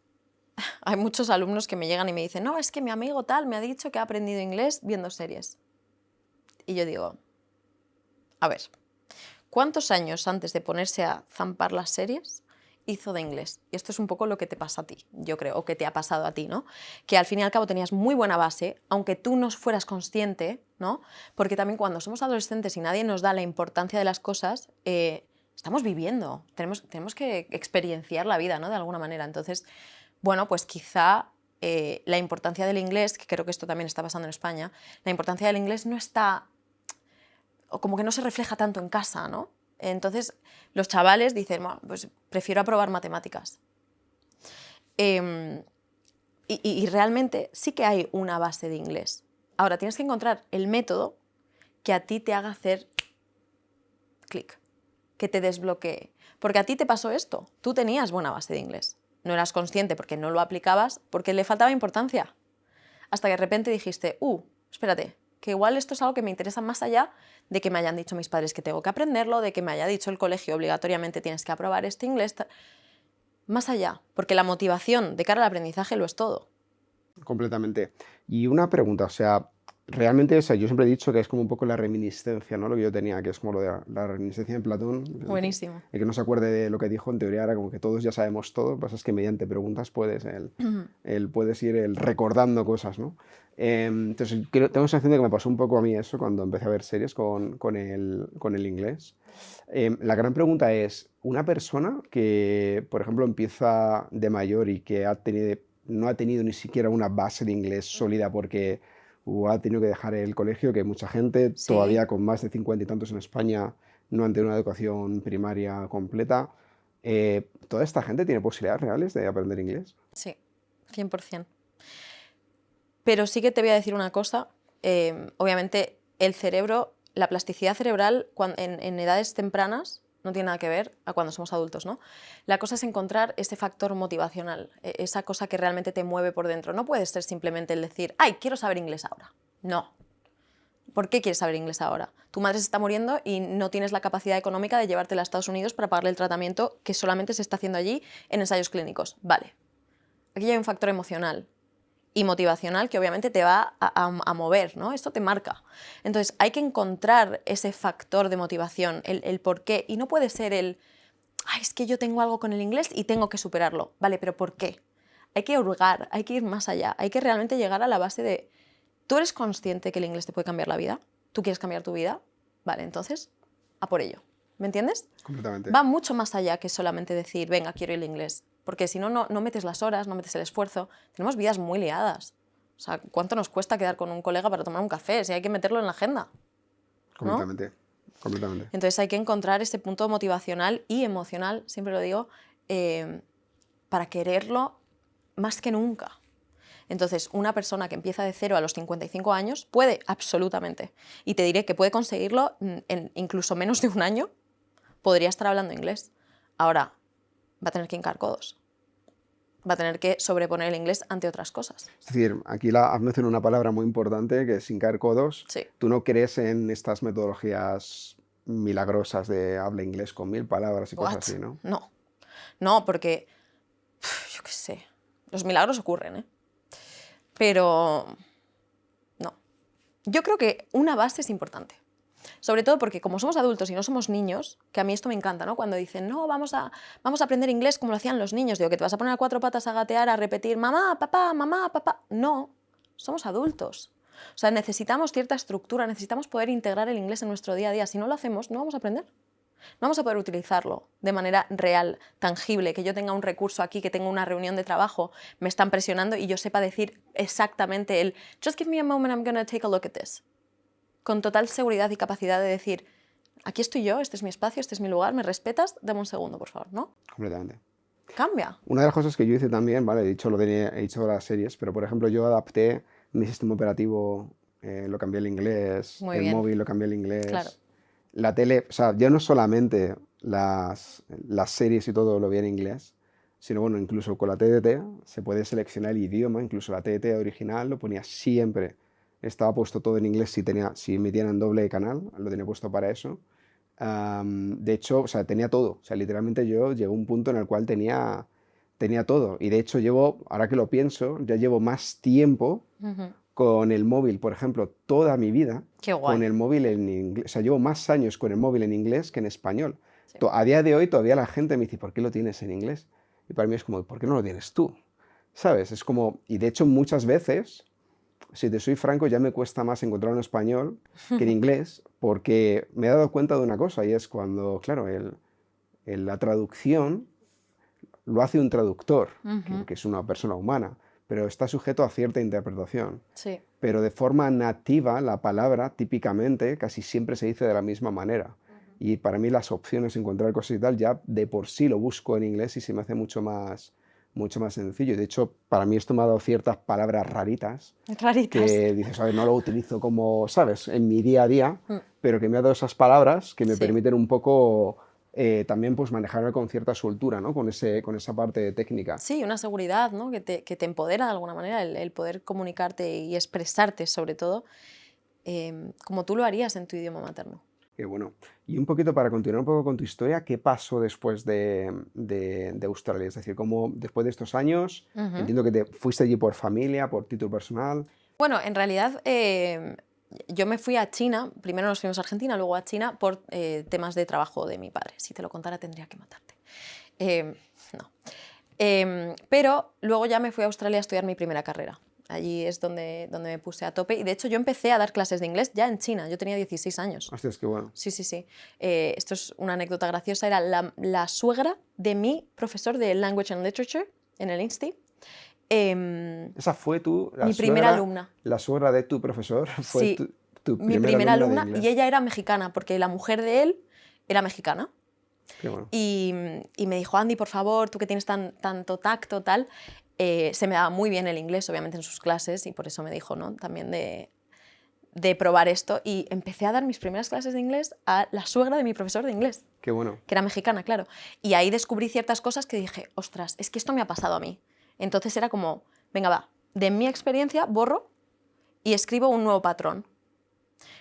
hay muchos alumnos que me llegan y me dicen, no, es que mi amigo tal me ha dicho que ha aprendido inglés viendo series. Y yo digo, a ver, ¿cuántos años antes de ponerse a zampar las series hizo de inglés? Y esto es un poco lo que te pasa a ti, yo creo, o que te ha pasado a ti, ¿no? Que al fin y al cabo tenías muy buena base, aunque tú no fueras consciente, ¿no? Porque también cuando somos adolescentes y nadie nos da la importancia de las cosas, estamos viviendo, tenemos que experienciar la vida, ¿no? De alguna manera. Entonces, bueno, pues quizá la importancia del inglés, que creo que esto también está pasando en España, la importancia del inglés no está, o como que no se refleja tanto en casa, ¿no? Entonces, los chavales dicen, "Bueno, pues prefiero aprobar matemáticas". Em, y realmente sí que hay una base de inglés. Ahora, tienes que encontrar el método que a ti te haga hacer clic, que te desbloquee. Porque a ti te pasó esto, tú tenías buena base de inglés. No eras consciente porque no lo aplicabas, porque le faltaba importancia. Hasta que de repente dijiste, espérate, que igual esto es algo que me interesa más allá de que me hayan dicho mis padres que tengo que aprenderlo, de que me haya dicho el colegio obligatoriamente tienes que aprobar este inglés, más allá, porque la motivación de cara al aprendizaje lo es todo. Completamente. Y una pregunta, o sea, realmente, o sea, yo siempre he dicho que es como un poco la reminiscencia, ¿no? Lo que yo tenía, que es como lo de la reminiscencia en Platón. Buenísimo. El que no se acuerde de lo que dijo, en teoría era como que todos ya sabemos todo, lo que pasa es que mediante preguntas puedes, puedes ir recordando cosas, ¿no? Entonces, tengo la sensación de que me pasó un poco a mí eso cuando empecé a ver series con el inglés. La gran pregunta es, una persona que, por ejemplo, empieza de mayor y que no ha tenido ni siquiera una base de inglés sólida porque o ha tenido que dejar el colegio, que mucha gente, Sí, todavía con más de 50 y tantos en España, no han tenido una educación primaria completa. ¿Toda esta gente tiene posibilidades reales de aprender inglés? sí, 100%. Pero sí que te voy a decir una cosa, obviamente el cerebro, la plasticidad cerebral en edades tempranas no tiene nada que ver a cuando somos adultos, ¿no? La cosa es encontrar ese factor motivacional, esa cosa que realmente te mueve por dentro. No puede ser simplemente el decir, ¡ay, quiero saber inglés ahora! No. ¿Por qué quieres saber inglés ahora? Tu madre se está muriendo y no tienes la capacidad económica de llevártela a Estados Unidos para pagarle el tratamiento que solamente se está haciendo allí en ensayos clínicos. Vale. Aquí hay un factor emocional y motivacional que obviamente te va a mover, ¿no? Esto te marca. Entonces hay que encontrar ese factor de motivación, el por qué. Y no puede ser ay, es que yo tengo algo con el inglés y tengo que superarlo. Vale, pero ¿por qué? Hay que hurgar, hay que ir más allá, hay que realmente llegar a la base de, ¿tú eres consciente que el inglés te puede cambiar la vida? ¿Tú quieres cambiar tu vida? Vale, entonces, a por ello. ¿Me entiendes? Completamente. Va mucho más allá que solamente decir, venga, quiero el inglés. Porque si no, no metes las horas, no metes el esfuerzo. Tenemos vidas muy liadas. O sea, ¿cuánto nos cuesta quedar con un colega para tomar un café? Si hay que meterlo en la agenda, ¿no? Completamente. Completamente. Entonces hay que encontrar ese punto motivacional y emocional, siempre lo digo, para quererlo más que nunca. Entonces, una persona que empieza de 0 a los 55 años puede, absolutamente. Y te diré que puede conseguirlo en incluso menos de un año. Podría estar hablando inglés. Ahora, va a tener que hincar codos. Va a tener que sobreponer el inglés ante otras cosas. Es decir, aquí has mencionado una palabra muy importante que es hincar codos. Sí. Tú no crees en estas metodologías milagrosas de habla inglés con 1000 palabras y cosas What? así, ¿no? No. No, porque, yo qué sé, los milagros ocurren, ¿eh? Pero no. Yo creo que una base es importante. Sobre todo porque como somos adultos y no somos niños, que a mí esto me encanta, ¿no? Cuando dicen, no, vamos a aprender inglés como lo hacían los niños. Digo, que te vas a poner a cuatro patas a gatear, a repetir, mamá, papá, mamá, papá. No, somos adultos. O sea, necesitamos cierta estructura, necesitamos poder integrar el inglés en nuestro día a día. Si no lo hacemos, no vamos a aprender. No vamos a poder utilizarlo de manera real, tangible, que yo tenga un recurso aquí, que tenga una reunión de trabajo, me están presionando y yo sepa decir exactamente el just give me a moment, I'm gonna take a look at this. Con total seguridad y capacidad de decir, aquí estoy yo, este es mi espacio, este es mi lugar, ¿me respetas? Dame un segundo, por favor, ¿no? Completamente. Cambia. Una de las cosas que yo hice también, ¿vale? He dicho las series, pero por ejemplo yo adapté mi sistema operativo, lo cambié al inglés, Muy el bien. móvil lo cambié al Claro. inglés, la tele, o sea, ya no solamente las series y todo lo vi en inglés, sino bueno, incluso con la TDT se puede seleccionar el idioma, incluso la TDT original lo ponía siempre, estaba puesto todo en inglés si emitían en doble canal, lo tenía puesto para eso. De hecho, o sea, tenía todo. O sea, literalmente yo llegué a un punto en el cual tenía todo. Y de hecho ahora que lo pienso, ya llevo más tiempo con el móvil, por ejemplo, toda mi vida, Qué guay. con el móvil en inglés. O sea, llevo más años con el móvil en inglés que en español. Sí. A día de hoy todavía la gente me dice, ¿por qué lo tienes en inglés? Y para mí es como, ¿por qué no lo tienes tú? ¿Sabes? Es como, y de hecho muchas veces, si te soy franco, ya me cuesta más encontrarlo en español que en inglés, porque me he dado cuenta de una cosa, y es cuando, claro, la traducción lo hace un traductor, que es una persona humana, pero está sujeto a cierta interpretación. Sí. Pero de forma nativa, la palabra, típicamente, casi siempre se dice de la misma manera. Y para mí las opciones, encontrar cosas y tal, ya de por sí lo busco en inglés y se me hace mucho más sencillo. De hecho, para mí esto me ha dado ciertas palabras raritas Raritas. que dices, a ver, no lo utilizo como, ¿sabes?, en mi día a día, pero que me ha dado esas palabras que me Sí. permiten un poco también pues manejarme con cierta soltura, ¿no? Con esa parte técnica. Sí, una seguridad, ¿no? que te empodera de alguna manera, el poder comunicarte y expresarte sobre todo como tú lo harías en tu idioma materno. Qué bueno. Y un poquito para continuar un poco con tu historia, ¿qué pasó después de Australia? Es decir, ¿cómo después de estos años, entiendo que te fuiste allí por familia, por título personal? Bueno, en realidad yo me fui a China, primero nos fuimos a Argentina, luego a China por temas de trabajo de mi padre. Si te lo contara tendría que matarte. No. Pero luego ya me fui a Australia a estudiar mi primera carrera. Allí es donde me puse a tope. Y de hecho yo empecé a dar clases de inglés ya en China. Yo tenía 16 años. Hostias, qué bueno. Sí, sí, sí. Esto es una anécdota graciosa. Era la suegra de mi profesor de Language and Literature en el INSTI. Esa fue mi primera alumna. La suegra de tu profesor, fue Sí, tu mi alumna primera de alumna, inglés. y ella era mexicana, porque la mujer de él era mexicana. Qué bueno. Y me dijo, Andy, por favor, tú que tienes tanto tacto, tal, se me daba muy bien el inglés, obviamente, en sus clases, y por eso me dijo, ¿no? También de probar esto. Y empecé a dar mis primeras clases de inglés a la suegra de mi profesor de inglés, Qué bueno. que era mexicana, claro. Y ahí descubrí ciertas cosas que dije, ostras, es que esto me ha pasado a mí. Entonces era como, venga, va, de mi experiencia borro y escribo un nuevo patrón.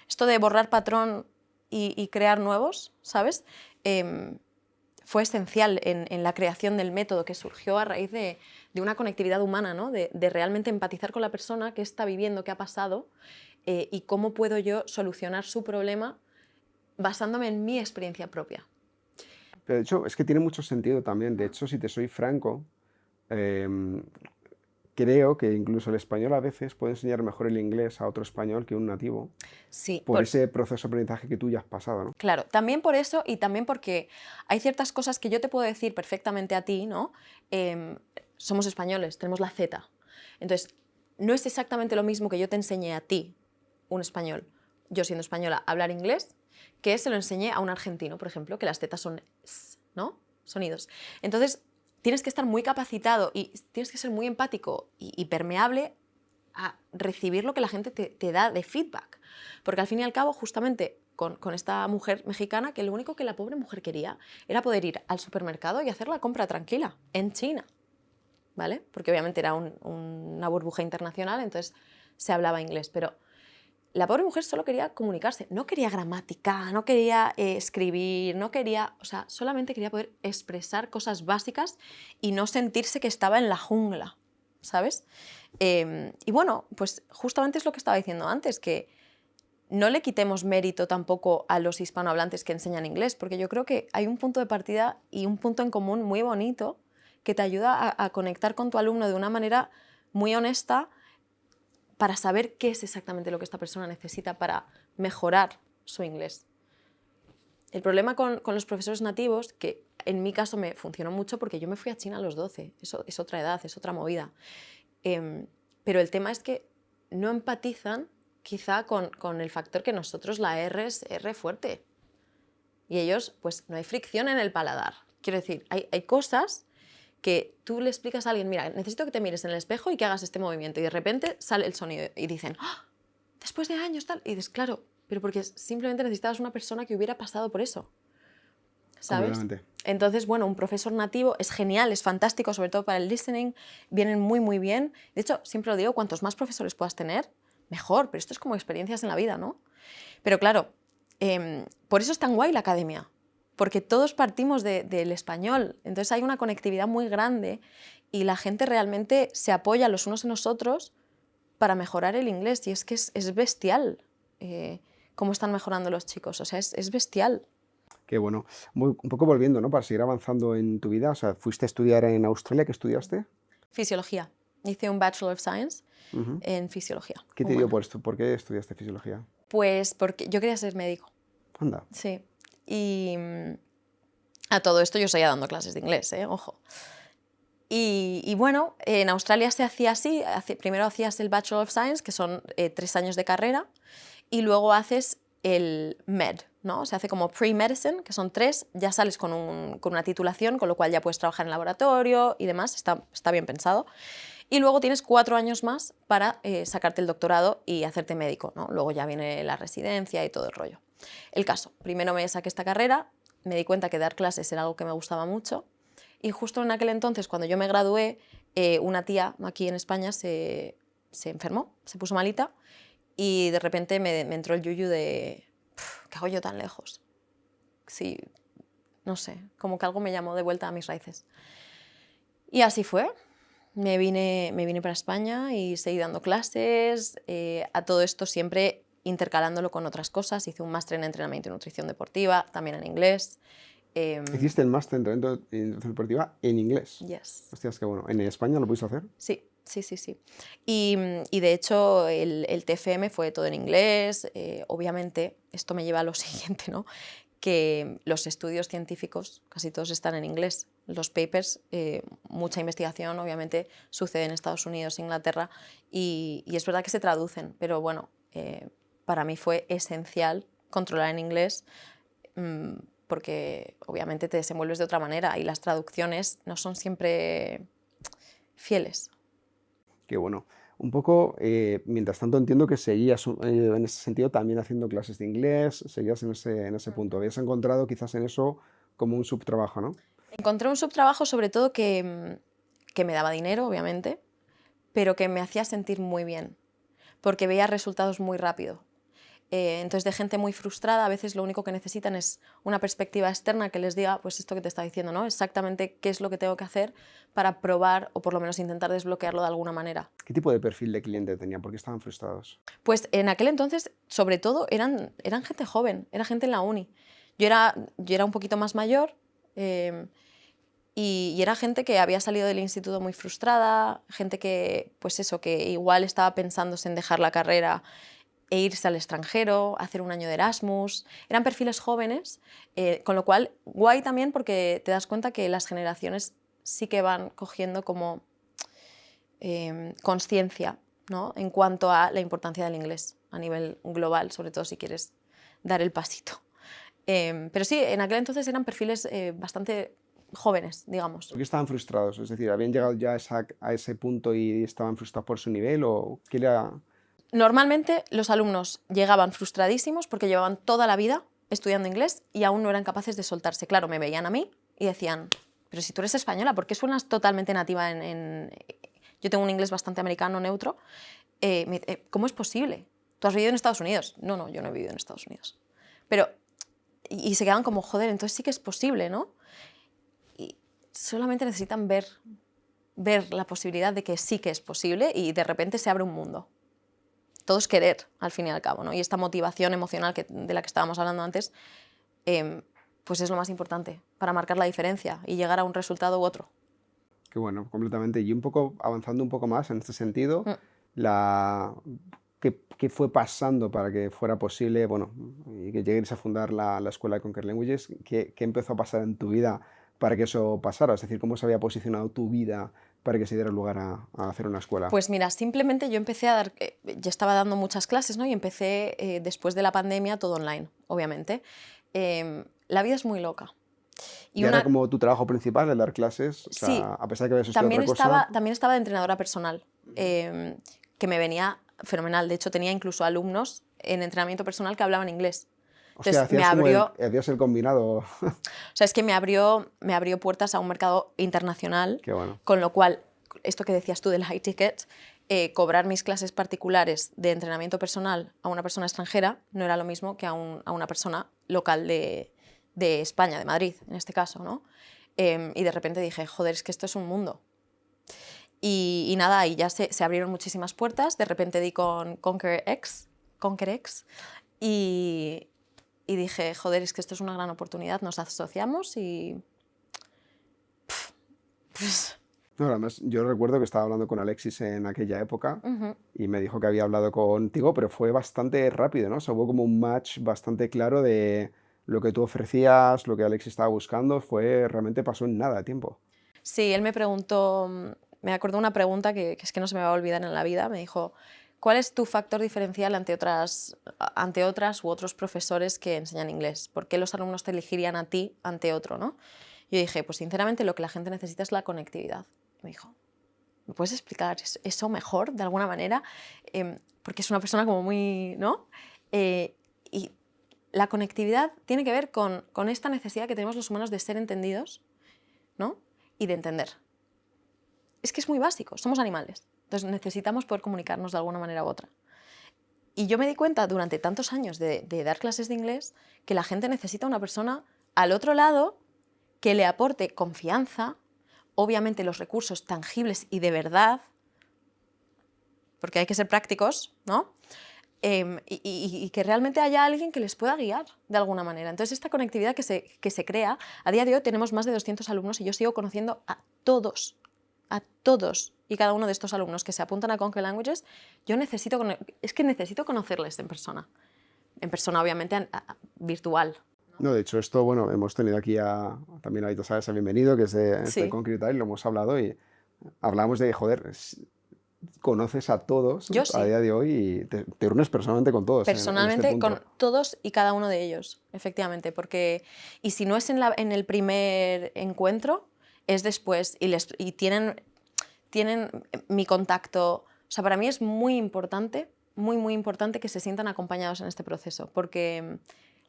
Esto de borrar patrón y crear nuevos, ¿sabes? Fue esencial en la creación del método, que surgió a raíz de una conectividad humana, ¿no? de realmente empatizar con la persona, qué está viviendo, qué ha pasado, y cómo puedo yo solucionar su problema basándome en mi experiencia propia. Pero de hecho, es que tiene mucho sentido también. De hecho, si te soy franco, em, creo que incluso el español a veces puede enseñar mejor el inglés a otro español que un nativo, Sí, por ese proceso de aprendizaje que tú ya has pasado, ¿no? claro, también por eso y también porque hay ciertas cosas que yo te puedo decir perfectamente a ti, ¿no? Somos españoles, tenemos la Z. Entonces, no es exactamente lo mismo que yo te enseñe a ti, un español, yo siendo española, a hablar inglés, que se lo enseñé a un argentino, por ejemplo, que las Z son S, ¿no? Sonidos. Entonces, tienes que estar muy capacitado y tienes que ser muy empático y permeable a recibir lo que la gente te da de feedback. Porque al fin y al cabo, justamente con esta mujer mexicana, que lo único que la pobre mujer quería era poder ir al supermercado y hacer la compra tranquila, en China, ¿vale? Porque obviamente era una burbuja internacional, entonces se hablaba inglés, pero la pobre mujer solo quería comunicarse, no quería gramática, no quería escribir, no quería, o sea, solamente quería poder expresar cosas básicas y no sentirse que estaba en la jungla, ¿sabes? Y bueno, pues justamente es lo que estaba diciendo antes, que no le quitemos mérito tampoco a los hispanohablantes que enseñan inglés, porque yo creo que hay un punto de partida y un punto en común muy bonito que te ayuda a conectar con tu alumno de una manera muy honesta para saber qué es exactamente lo que esta persona necesita para mejorar su inglés. El problema con los profesores nativos, que en mi caso me funcionó mucho porque yo me fui a China a los 12, eso es otra edad, es otra movida. Pero el tema es que no empatizan quizá con el factor que nosotros la R es R fuerte. Y ellos, pues no hay fricción en el paladar. Quiero decir, hay cosas que tú le explicas a alguien, mira, necesito que te mires en el espejo y que hagas este movimiento. Y de repente sale el sonido y dicen, ¡ah! Después de años tal. Y dices, claro, pero porque simplemente necesitabas una persona que hubiera pasado por eso. ¿Sabes? Completamente. Entonces, bueno, un profesor nativo es genial, es fantástico, sobre todo para el listening, vienen muy, muy bien. De hecho, siempre lo digo, cuantos más profesores puedas tener, mejor, pero esto es como experiencias en la vida, ¿no? Pero claro, por eso es tan guay la academia, porque todos partimos del español, entonces hay una conectividad muy grande y la gente realmente se apoya los unos en los otros para mejorar el inglés, y es que es bestial cómo están mejorando los chicos, o sea, es bestial. Qué bueno. Un poco volviendo, ¿no? Para seguir avanzando en tu vida, o sea, fuiste a estudiar en Australia, ¿qué estudiaste? Fisiología. Hice un Bachelor of Science Ujú. en fisiología ¿Qué te dio humana. por esto? ¿Por qué estudiaste fisiología? Pues porque yo quería ser médico, Anda. sí. Y a todo esto yo seguía dando clases de inglés, ojo. Y bueno, en Australia se hacía así, primero hacías el Bachelor of Science, que son 3 años de carrera, y luego haces el MED, ¿no? Se hace como pre-medicine, que son 3, ya sales con una titulación, con lo cual ya puedes trabajar en laboratorio y demás, está bien pensado. Y luego tienes 4 años más para sacarte el doctorado y hacerte médico, ¿no? Luego ya viene la residencia y todo el rollo. El caso, primero me saqué esta carrera, me di cuenta que dar clases era algo que me gustaba mucho, y justo en aquel entonces, cuando yo me gradué, una tía aquí en España se enfermó, se puso malita, y de repente me entró el yuyu de, ¿qué hago yo tan lejos? Sí, no sé, como que algo me llamó de vuelta a mis raíces. Y así fue. Me vine para España y seguí dando clases, a todo esto siempre intercalándolo con otras cosas. Hice un máster en entrenamiento y nutrición deportiva, también en inglés. Hiciste el máster en entrenamiento y nutrición deportiva en inglés. Yes. Hostias, qué bueno. ¿En España lo pudiste hacer? Sí, sí, sí, sí. Y de hecho el TFM fue todo en inglés. Obviamente, esto me lleva a lo siguiente, ¿no? Que los estudios científicos casi todos están en inglés. Los papers, mucha investigación obviamente sucede en Estados Unidos, Inglaterra, y es verdad que se traducen, pero bueno, para mí fue esencial controlar en inglés mm, porque obviamente te desenvuelves de otra manera y las traducciones no son siempre fieles. Qué bueno. Un poco, mientras tanto entiendo que seguías en ese sentido también haciendo clases de inglés, seguías en ese punto. Habías encontrado quizás en eso como un subtrabajo, ¿no? Encontré un subtrabajo sobre todo que me daba dinero, obviamente, pero que me hacía sentir muy bien, porque veía resultados muy rápido. Entonces, de gente muy frustrada, a veces lo único que necesitan es una perspectiva externa que les diga, pues esto que te está diciendo, ¿no? Exactamente qué es lo que tengo que hacer para probar o por lo menos intentar desbloquearlo de alguna manera. ¿Qué tipo de perfil de cliente tenían? ¿Por qué estaban frustrados? Pues en aquel entonces, sobre todo, eran gente joven, era gente en la uni. Yo era un poquito más mayor, eh, y era gente que había salido del instituto muy frustrada, gente que, pues eso, que igual estaba pensándose en dejar la carrera e irse al extranjero, hacer un año de Erasmus. Eran perfiles jóvenes, con lo cual guay también porque te das cuenta que las generaciones sí que van cogiendo como conciencia, ¿no? En cuanto a la importancia del inglés a nivel global, sobre todo si quieres dar el pasito. Pero sí, en aquel entonces eran perfiles bastante jóvenes, digamos. ¿Por qué estaban frustrados? Es decir, ¿habían llegado ya a ese punto y estaban frustrados por su nivel o qué era? Normalmente los alumnos llegaban frustradísimos porque llevaban toda la vida estudiando inglés y aún no eran capaces de soltarse. Claro, me veían a mí y decían, pero si tú eres española, ¿por qué suenas totalmente nativa Yo tengo un inglés bastante americano, neutro. ¿Cómo es posible? ¿Tú has vivido en Estados Unidos? No, no, yo no he vivido en Estados Unidos. Pero, y se quedaban como, joder, entonces sí que es posible, ¿no? Y solamente necesitan ver la posibilidad de que sí que es posible y de repente se abre un mundo. Todo es querer, al fin y al cabo, ¿no? Y esta motivación emocional de la que estábamos hablando antes, pues es lo más importante para marcar la diferencia y llegar a un resultado u otro. Qué bueno, completamente. Y un poco avanzando un poco más en este sentido, Mm. la, ¿qué fue pasando para que fuera posible, bueno, y que llegues a fundar la escuela de Conquer Languages? ¿Qué empezó a pasar en tu vida para que eso pasara? Es decir, ¿cómo se había posicionado tu vida para que se diera lugar a hacer una escuela? Pues mira, simplemente yo empecé a dar, ya estaba dando muchas clases, ¿no? Y empecé después de la pandemia todo online, obviamente. La vida es muy loca. Y Ya era una, como tu trabajo principal el dar clases, o sea, sí, a pesar de que habías estudiado otra cosa. también estaba de entrenadora personal, que me venía fenomenal. De hecho, tenía incluso alumnos en entrenamiento personal que hablaban inglés. Hostia, Entonces, me abrió, hacías el combinado. o sea, es que me abrió puertas a un mercado internacional, Qué bueno. con lo cual, esto que decías tú del high ticket, cobrar mis clases particulares de entrenamiento personal a una persona extranjera no era lo mismo que a una persona local de España, de Madrid, en este caso, ¿no? Y de repente dije, joder, es que esto es un mundo. Y nada, y ya se abrieron muchísimas puertas. De repente di con ConquerX, y, y dije, joder, es que esto es una gran oportunidad. Nos asociamos y... Pues, No, además, yo recuerdo que estaba hablando con Alexis en aquella época ujú. y me dijo que había hablado contigo, pero fue bastante rápido, ¿no? O sea, hubo como un match bastante claro de lo que tú ofrecías, lo que Alexis estaba buscando, realmente pasó en nada de tiempo. Sí, él me preguntó, me acordó una pregunta que es que no se me va a olvidar en la vida. Me dijo, ¿cuál es tu factor diferencial ante otras u otros profesores que enseñan inglés? ¿Por qué los alumnos te elegirían a ti ante otro, no? Yo dije, pues sinceramente lo que la gente necesita es la conectividad. Y me dijo, ¿me puedes explicar eso mejor, de alguna manera? Porque es una persona como muy, ¿no? Y la conectividad tiene que ver con esta necesidad que tenemos los humanos de ser entendidos, ¿no? Y de entender. Es que es muy básico, somos animales. Entonces necesitamos poder comunicarnos de alguna manera u otra. Y yo me di cuenta durante tantos años de dar clases de inglés que la gente necesita una persona al otro lado que le aporte confianza, obviamente los recursos tangibles y de verdad, porque hay que ser prácticos, ¿no? Y que realmente haya alguien que les pueda guiar de alguna manera. Entonces, esta conectividad que se crea, a día de hoy tenemos más de 200 alumnos y yo sigo conociendo a todos y cada uno de estos alumnos que se apuntan a Conquer Languages. Es que necesito conocerles en persona obviamente virtual. No, de hecho, esto, bueno, hemos tenido aquí también a Aito Sáez, bienvenido, que es de Sí, Concrete, lo hemos hablado y hablamos de, joder, conoces a todos yo a sí, día de hoy y te reúnes personalmente con todos en este personalmente con punto. todos y cada uno de ellos, efectivamente, porque, y si no es en el primer encuentro, es después y tienen mi contacto. O sea, para mí es muy importante, muy importante que se sientan acompañados en este proceso, porque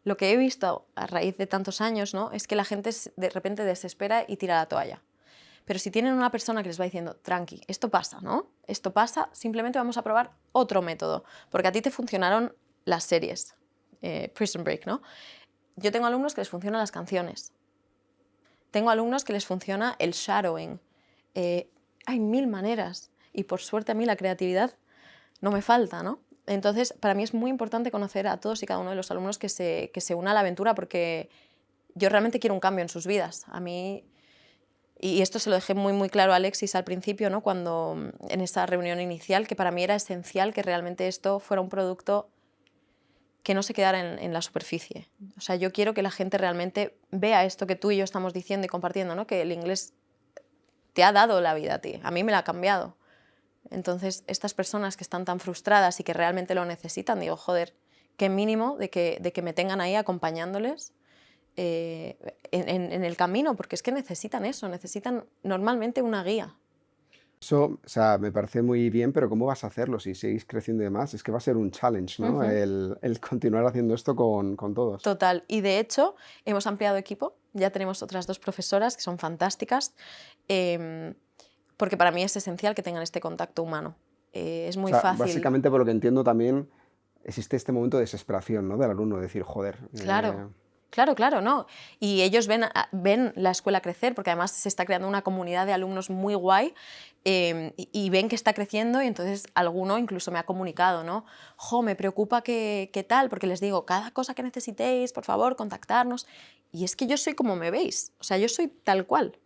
lo que he visto a raíz de tantos años, ¿no?, es que la gente de repente desespera y tira la toalla. Pero si tienen una persona que les va diciendo, tranqui, esto pasa, ¿no? Esto pasa, simplemente vamos a probar otro método, porque a ti te funcionaron las series, Prison Break, ¿no? Yo tengo alumnos que les funcionan las canciones, tengo alumnos que les funciona el shadowing. Hay mil maneras y por suerte a mí la creatividad no me falta, ¿no? Entonces, para mí es muy importante conocer a todos y cada uno de los alumnos que se una a la aventura porque yo realmente quiero un cambio en sus vidas. A mí, y esto se lo dejé muy claro a Alexis al principio, ¿no?, cuando en esa reunión inicial, que para mí era esencial que realmente esto fuera un producto que no se quedara en la superficie. O sea, yo quiero que la gente realmente vea esto que tú y yo estamos diciendo y compartiendo, ¿no?, que el inglés te ha dado la vida a ti, a mí me la ha cambiado. Entonces, estas personas que están tan frustradas y que realmente lo necesitan, digo, joder, qué mínimo de que me tengan ahí acompañándoles en el camino, porque es que necesitan eso, necesitan normalmente una guía. Eso, o sea, me parece muy bien, pero ¿cómo vas a hacerlo si seguís creciendo y demás? Es que va a ser un challenge, ¿no? Ujú. El continuar haciendo esto con todos. Total. Y de hecho, hemos ampliado equipo, ya tenemos otras 2 profesoras que son fantásticas, em, porque para mí es esencial que tengan este contacto humano. Es O muy sea, fácil. básicamente por lo que entiendo también existe este momento de desesperación, ¿no? Del alumno, de decir, joder, Claro, claro, ¿no? Y ellos ven la escuela crecer, porque además se está creando una comunidad de alumnos muy guay, y ven que está creciendo y entonces alguno incluso me ha comunicado, ¿no? Jo, me preocupa que tal, porque les digo, cada cosa que necesitéis, por favor, contactarnos. Y es que yo soy como me veis, o sea, yo soy tal cual.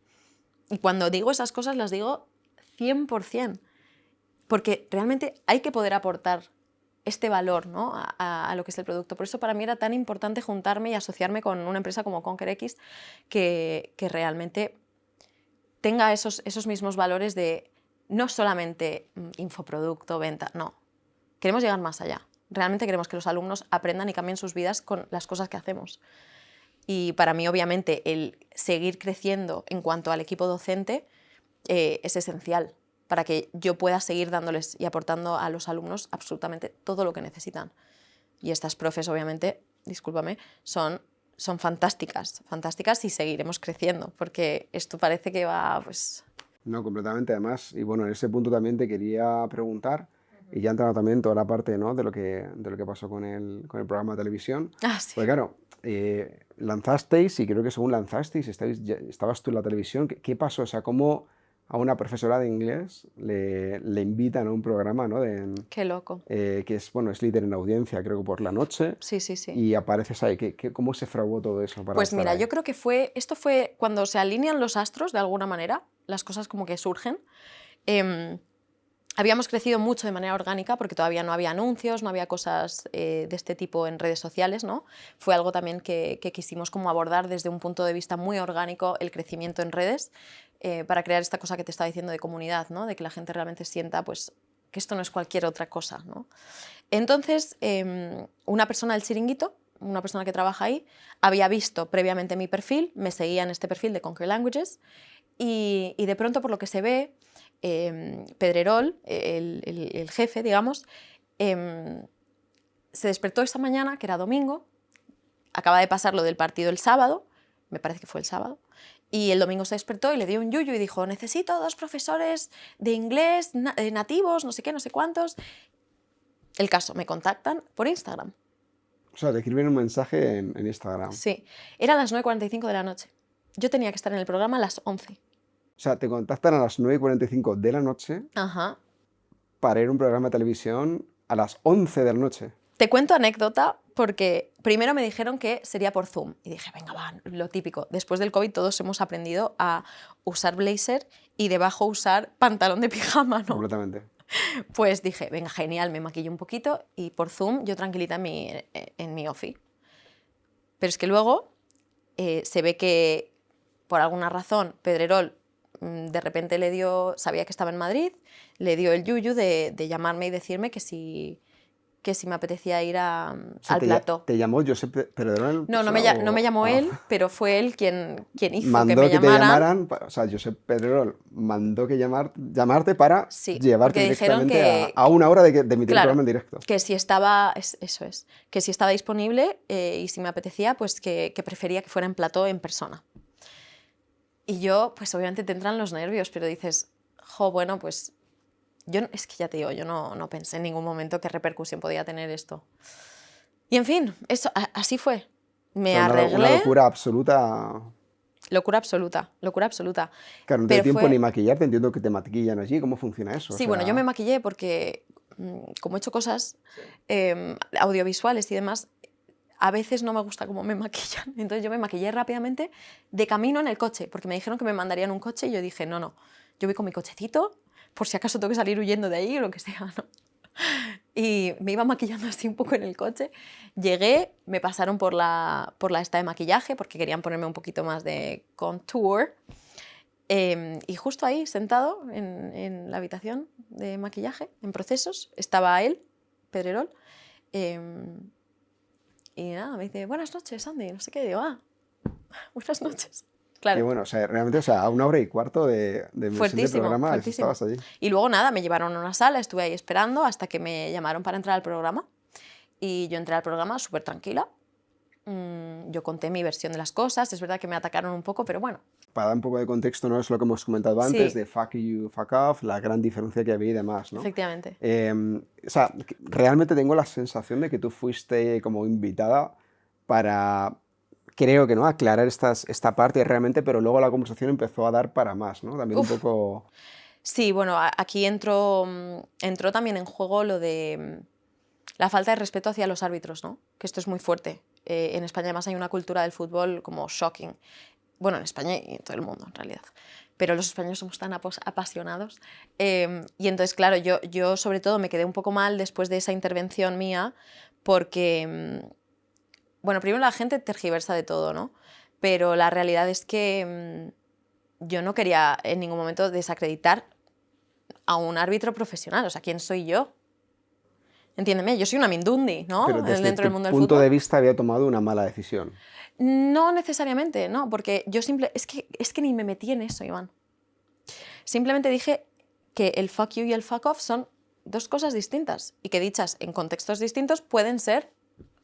Y cuando digo esas cosas las digo 100%, porque realmente hay que poder aportar este valor, ¿no?, a lo que es el producto. Por eso para mí era tan importante juntarme y asociarme con una empresa como ConquerX que realmente tenga esos mismos valores de no solamente infoproducto, venta, no. Queremos llegar más allá. Realmente queremos que los alumnos aprendan y cambien sus vidas con las cosas que hacemos. Y para mí, obviamente, el seguir creciendo en cuanto al equipo docente es esencial para que yo pueda seguir dándoles y aportando a los alumnos absolutamente todo lo que necesitan. Y estas profes, obviamente, discúlpame, son fantásticas, fantásticas y seguiremos creciendo, porque esto parece que va, pues... no, completamente además. Y bueno, en ese punto también te quería preguntar, y ya entrando también en toda la parte, ¿no?, de lo que pasó con el programa de televisión. Ah, sí. Pues claro, lanzasteis, y creo que según lanzasteis, estabas tú en la televisión. ¿Qué pasó? O sea, ¿cómo a una profesora de inglés le invitan a un programa, ¿no? Qué loco. Que es, bueno, es líder en audiencia, creo que por la noche, Sí, sí, sí. y apareces ahí. ¿Cómo se fraguó todo eso para Pues estar mira, ahí? yo creo que esto fue cuando se alinean los astros de alguna manera, las cosas como que surgen. Em, Habíamos crecido mucho de manera orgánica porque todavía no había anuncios, no había cosas de este tipo en redes sociales, ¿no? Fue algo también que quisimos como abordar desde un punto de vista muy orgánico, el crecimiento en redes, para crear esta cosa que te estaba diciendo de comunidad, ¿no?, de que la gente realmente sienta, pues, que esto no es cualquier otra cosa, ¿no? Entonces, una persona del chiringuito, una persona que trabaja ahí, había visto previamente mi perfil, me seguía en este perfil de Conquer Languages, y de pronto, por lo que se ve, Pedrerol, el jefe, digamos, se despertó esta mañana, que era domingo, acaba de pasar lo del partido el sábado, me parece que fue el sábado, y el domingo se despertó y le dio un yuyu y dijo, necesito 2 profesores de inglés nativos, no sé qué, no sé cuántos. El caso, me contactan por Instagram. O sea, te escriben un mensaje en Instagram. Sí, eran las 9:45 de la noche. Yo tenía que estar en el programa a las 11. O sea, te contactan a las 9:45 de la noche Ajá. para ir a un programa de televisión a las 11 de la noche. Te cuento anécdota porque primero me dijeron que sería por Zoom y dije, venga, va, lo típico. Después del COVID todos hemos aprendido a usar blazer y debajo usar pantalón de pijama, ¿no? Completamente. Pues dije, venga, genial, me maquillo un poquito y por Zoom yo tranquilita en mi office. Pero es que luego se ve que por alguna razón Pedrerol de repente sabía que estaba en Madrid, le dio el yuyu de llamarme y decirme que si me apetecía ir O sea, al plató. te llamó Josep Pedrerol No, no o- me llamó ah, él, pero fue él quien hizo que mandó me que te llamaran. llamaran, o sea, Josep Pedrerol mandó que llamarte para Sí, llevarte porque dijeron directamente que, a una hora de emitir el claro, programa en directo. que si estaba, eso es, que si estaba disponible y si me apetecía, pues que prefería que fuera en plató en persona. Y yo, pues obviamente te entran los nervios, pero dices, jo, bueno, pues es que ya te digo, yo no pensé en ningún momento qué repercusión podía tener esto. Y en fin, así fue. O Me sea, una arreglé, locura absoluta. locura absoluta, locura absoluta. Claro, no te dio Pero tiempo ni fue, maquillarte, entiendo que te maquillan allí. ¿Cómo funciona eso? O sí, bueno, yo me sea, maquillé porque como he hecho cosas audiovisuales y demás, a veces no me gusta cómo me maquillan. Entonces yo me maquillé rápidamente de camino en el coche, porque me dijeron que me mandarían un coche y yo dije, no, yo voy con mi cochecito, por si acaso tengo que salir huyendo de ahí o lo que sea, ¿no? Y me iba maquillando así un poco en el coche. Llegué, me pasaron por la esta de maquillaje porque querían ponerme un poquito más de contour. Y justo ahí, sentado en la habitación de maquillaje, en procesos, estaba él, Pedrerol. Y nada, me dice, buenas noches, Andy, no sé qué. Y digo, buenas noches. que Claro, bueno, o sea, realmente, o sea, a 1 hora y cuarto de emisión de fuertísimo, programa fuertísimo. estabas allí. Y luego nada, me llevaron a una sala, estuve ahí esperando hasta que me llamaron para entrar al programa. Y yo entré al programa súper tranquila. Yo conté mi versión de las cosas, es verdad que me atacaron un poco, pero bueno. Para dar un poco de contexto, ¿no? Es lo que hemos comentado antes, Sí, de fuck you, fuck off, la gran diferencia que había y demás, ¿no? efectivamente. O sea, realmente tengo la sensación de que tú fuiste como invitada para, creo que, ¿no? Aclarar esta parte realmente, pero luego la conversación empezó a dar para más, ¿no? También un Uf, poco... sí, bueno, aquí entró también en juego lo de la falta de respeto hacia los árbitros, ¿no? Que esto es muy fuerte. En España además hay una cultura del fútbol como shocking. Bueno, en España y en todo el mundo, en realidad. Pero los españoles somos tan apasionados. Y entonces, claro, yo sobre todo me quedé un poco mal después de esa intervención mía porque, bueno, primero la gente tergiversa de todo, ¿no? Pero la realidad es que yo no quería en ningún momento desacreditar a un árbitro profesional. O sea, ¿quién soy yo? Entiéndeme, yo soy una mindundi, Pero ¿no? desde Dentro del tu mundo del punto de fútbol. vista había tomado una mala decisión. No necesariamente, no, porque yo es que ni me metí en eso, Iván. Simplemente dije que el fuck you y el fuck off son dos cosas distintas y que dichas en contextos distintos pueden ser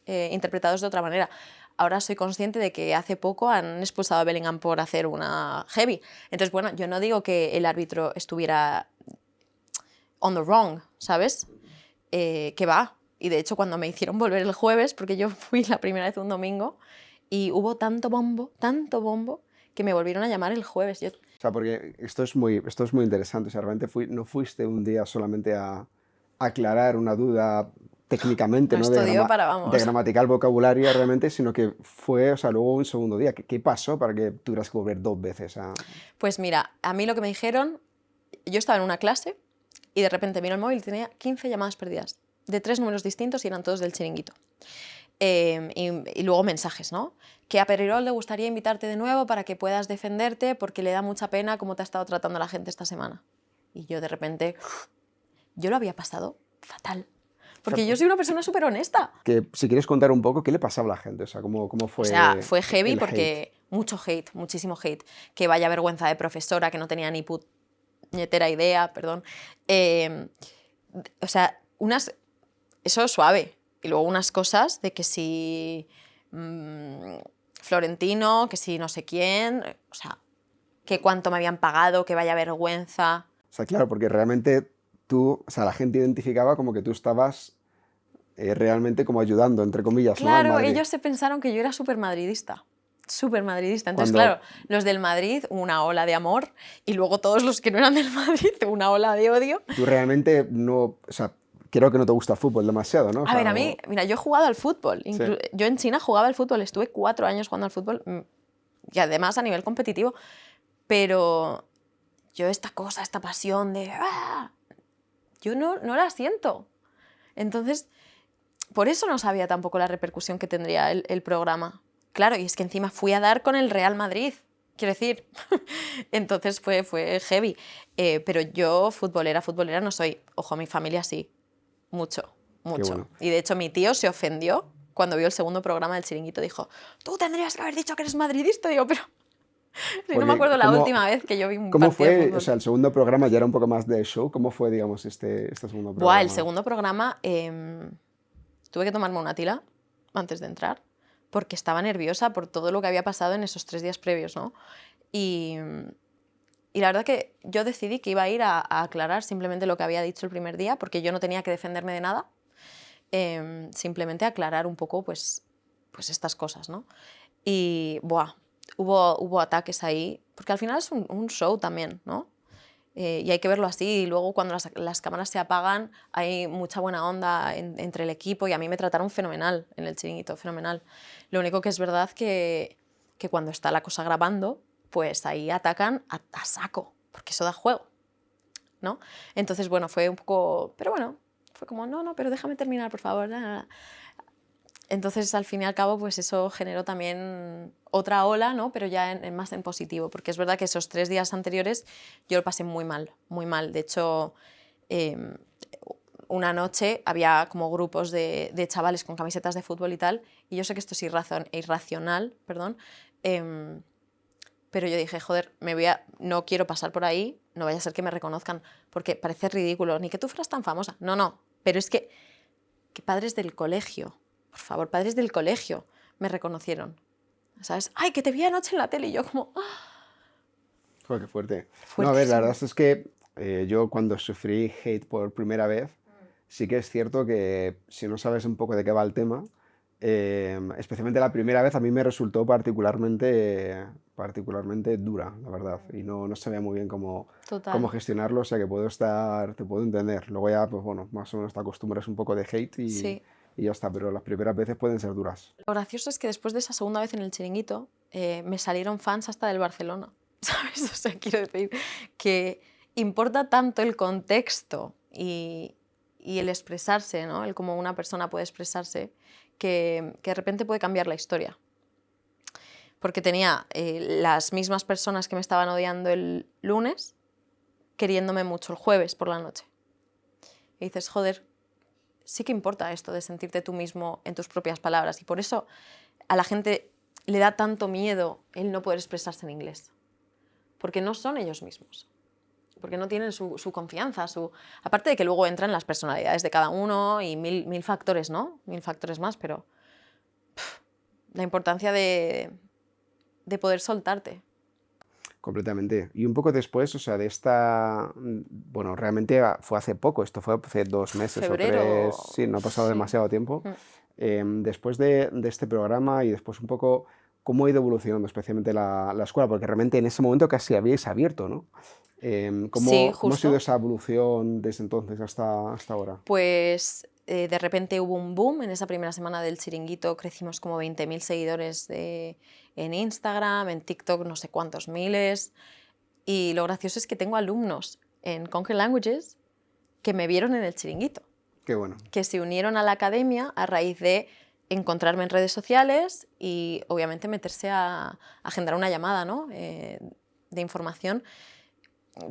interpretados de otra manera. Ahora soy consciente de que hace poco han expulsado a Bellingham por hacer una heavy. Entonces, bueno, yo no digo que el árbitro estuviera on the wrong, ¿sabes? Que va. Y de hecho, cuando me hicieron volver el jueves, porque yo fui la primera vez un domingo, y hubo tanto bombo, que me volvieron a llamar el jueves. Yo, O sea, porque esto es muy interesante. O sea, realmente no fuiste un día solamente a aclarar una duda técnicamente, no ¿no? De, estudió para, de vamos. gramatical vocabularia realmente, sino que fue, o sea, luego un segundo día. ¿Qué pasó para que tuvieras que volver 2 veces a...? Pues mira, a mí lo que me dijeron, yo estaba en una clase y de repente miro el móvil y tenía 15 llamadas perdidas, de 3 números distintos y eran todos del chiringuito. Y luego mensajes, ¿no? Que a Perirol le gustaría invitarte de nuevo para que puedas defenderte porque le da mucha pena cómo te ha estado tratando la gente esta semana. Y yo de repente, yo lo había pasado fatal. Porque yo soy una persona súper honesta. Que si quieres contar un poco, ¿qué le pasaba a la gente? O sea, ¿cómo O sea, fue fue heavy el hate? porque mucho hate, muchísimo hate. Que vaya vergüenza de profesora, que no tenía ni puñetera idea, perdón. O sea, eso es suave. Y luego unas cosas de que si Florentino, que si no sé quién, o sea, que cuánto me habían pagado, que vaya vergüenza. O sea, claro, porque realmente tú, o sea, la gente identificaba como que tú estabas realmente como ayudando, entre comillas, ¿no? Al Claro, Madrid. ellos se pensaron que yo era súper madridista. súper madridista. Entonces, Cuando claro, los del Madrid, una ola de amor, y luego todos los que no eran del Madrid, una ola de odio. tú realmente no, o sea, creo que no te gusta el fútbol demasiado, ¿no? O A sea, ver, a mí, mira, yo he jugado al fútbol. sí, Yo en China jugaba al fútbol, estuve 4 años jugando al fútbol, y además a nivel competitivo, pero yo esta cosa, esta pasión de... ¡ah! Yo no la siento. Entonces, por eso no sabía tampoco la repercusión que tendría el programa. Claro, y es que encima fui a dar con el Real Madrid, quiero decir. Entonces fue heavy. Pero yo futbolera no soy. Ojo, mi familia sí. Mucho, qué mucho. bueno. Y de hecho mi tío se ofendió cuando vio el segundo programa del Chiringuito. Dijo, tú tendrías que haber dicho que eres madridista. Digo, pero si no me Porque, acuerdo la última vez que yo vi un ¿cómo partido de fue? O fútbol. sea, el segundo programa ya era un poco más de show. ¿Cómo fue, digamos, este segundo Buah, el programa? segundo programa tuve que tomarme una tila antes de entrar porque estaba nerviosa por todo lo que había pasado en esos 3 días previos, ¿no? Y, y la verdad que yo decidí que iba a ir a aclarar simplemente lo que había dicho el primer día porque yo no tenía que defenderme de nada, simplemente aclarar un poco pues estas cosas, ¿no? Y, buah, hubo ataques ahí, porque al final es un show también, ¿no? Y hay que verlo así. Y luego cuando las cámaras se apagan hay mucha buena onda entre el equipo y a mí me trataron fenomenal en el Chiringuito, fenomenal. Lo único que es verdad que cuando está la cosa grabando, pues ahí atacan a saco, porque eso da juego, ¿no? Entonces, bueno, fue un poco... Pero bueno, fue como, no, pero déjame terminar, por favor. Entonces, al fin y al cabo, pues eso generó también otra ola, ¿no? Pero ya más en positivo, porque es verdad que esos 3 días anteriores yo lo pasé muy mal, muy mal. De hecho, eh, una noche había como grupos de chavales con camisetas de fútbol y tal, y yo sé que esto es irracional, perdón, pero yo dije, joder, no quiero pasar por ahí, no vaya a ser que me reconozcan, porque parece ridículo, ni que tú fueras tan famosa. No, pero es que padres del colegio, por favor, padres del colegio me reconocieron, ¿sabes? ¡Ay, que te vi anoche en la tele! Y yo como, ¡ah! Joder, qué fuerte. No, a ver, la verdad Fuertísimo. es que yo cuando sufrí hate por primera vez, sí que es cierto que si no sabes un poco de qué va el tema, especialmente la primera vez a mí me resultó particularmente dura, la verdad, y no sabía muy bien cómo Total. gestionarlo, o sea que te puedo entender. Luego ya, pues bueno, más o menos te acostumbras un poco de hate Sí. y ya está, pero las primeras veces pueden ser duras. Lo gracioso es que después de esa segunda vez en el Chiringuito, me salieron fans hasta del Barcelona, ¿sabes? O sea, quiero decir que importa tanto el contexto y el expresarse, ¿no? El cómo una persona puede expresarse, que de repente puede cambiar la historia. Porque tenía las mismas personas que me estaban odiando el lunes, queriéndome mucho el jueves por la noche. Y dices, joder, sí que importa esto de sentirte tú mismo en tus propias palabras. Y por eso a la gente le da tanto miedo el no poder expresarse en inglés. Porque no son ellos mismos. Porque no tienen su confianza. Aparte de que luego entran las personalidades de cada uno y mil factores, ¿no? 1000 factores más, pero la importancia de poder soltarte. Completamente. Y un poco después, o sea, bueno, realmente fue hace poco, esto fue hace 2 meses o tres, Febrero, sí, no ha pasado sí. demasiado tiempo. Mm. Después de este programa y después un poco cómo ha ido evolucionando, especialmente la escuela, porque realmente en ese momento casi habíais abierto, ¿no? Sí, ¿Cómo ha sido justo. esa evolución desde entonces hasta ahora? Pues de repente hubo un boom en esa primera semana del Chiringuito, crecimos como 20.000 seguidores en Instagram, en TikTok no sé cuántos miles. Y lo gracioso es que tengo alumnos en Conquer Languages que me vieron en el Chiringuito, Qué bueno. que se unieron a la academia a raíz de encontrarme en redes sociales y obviamente meterse a agendar una llamada, ¿no? De información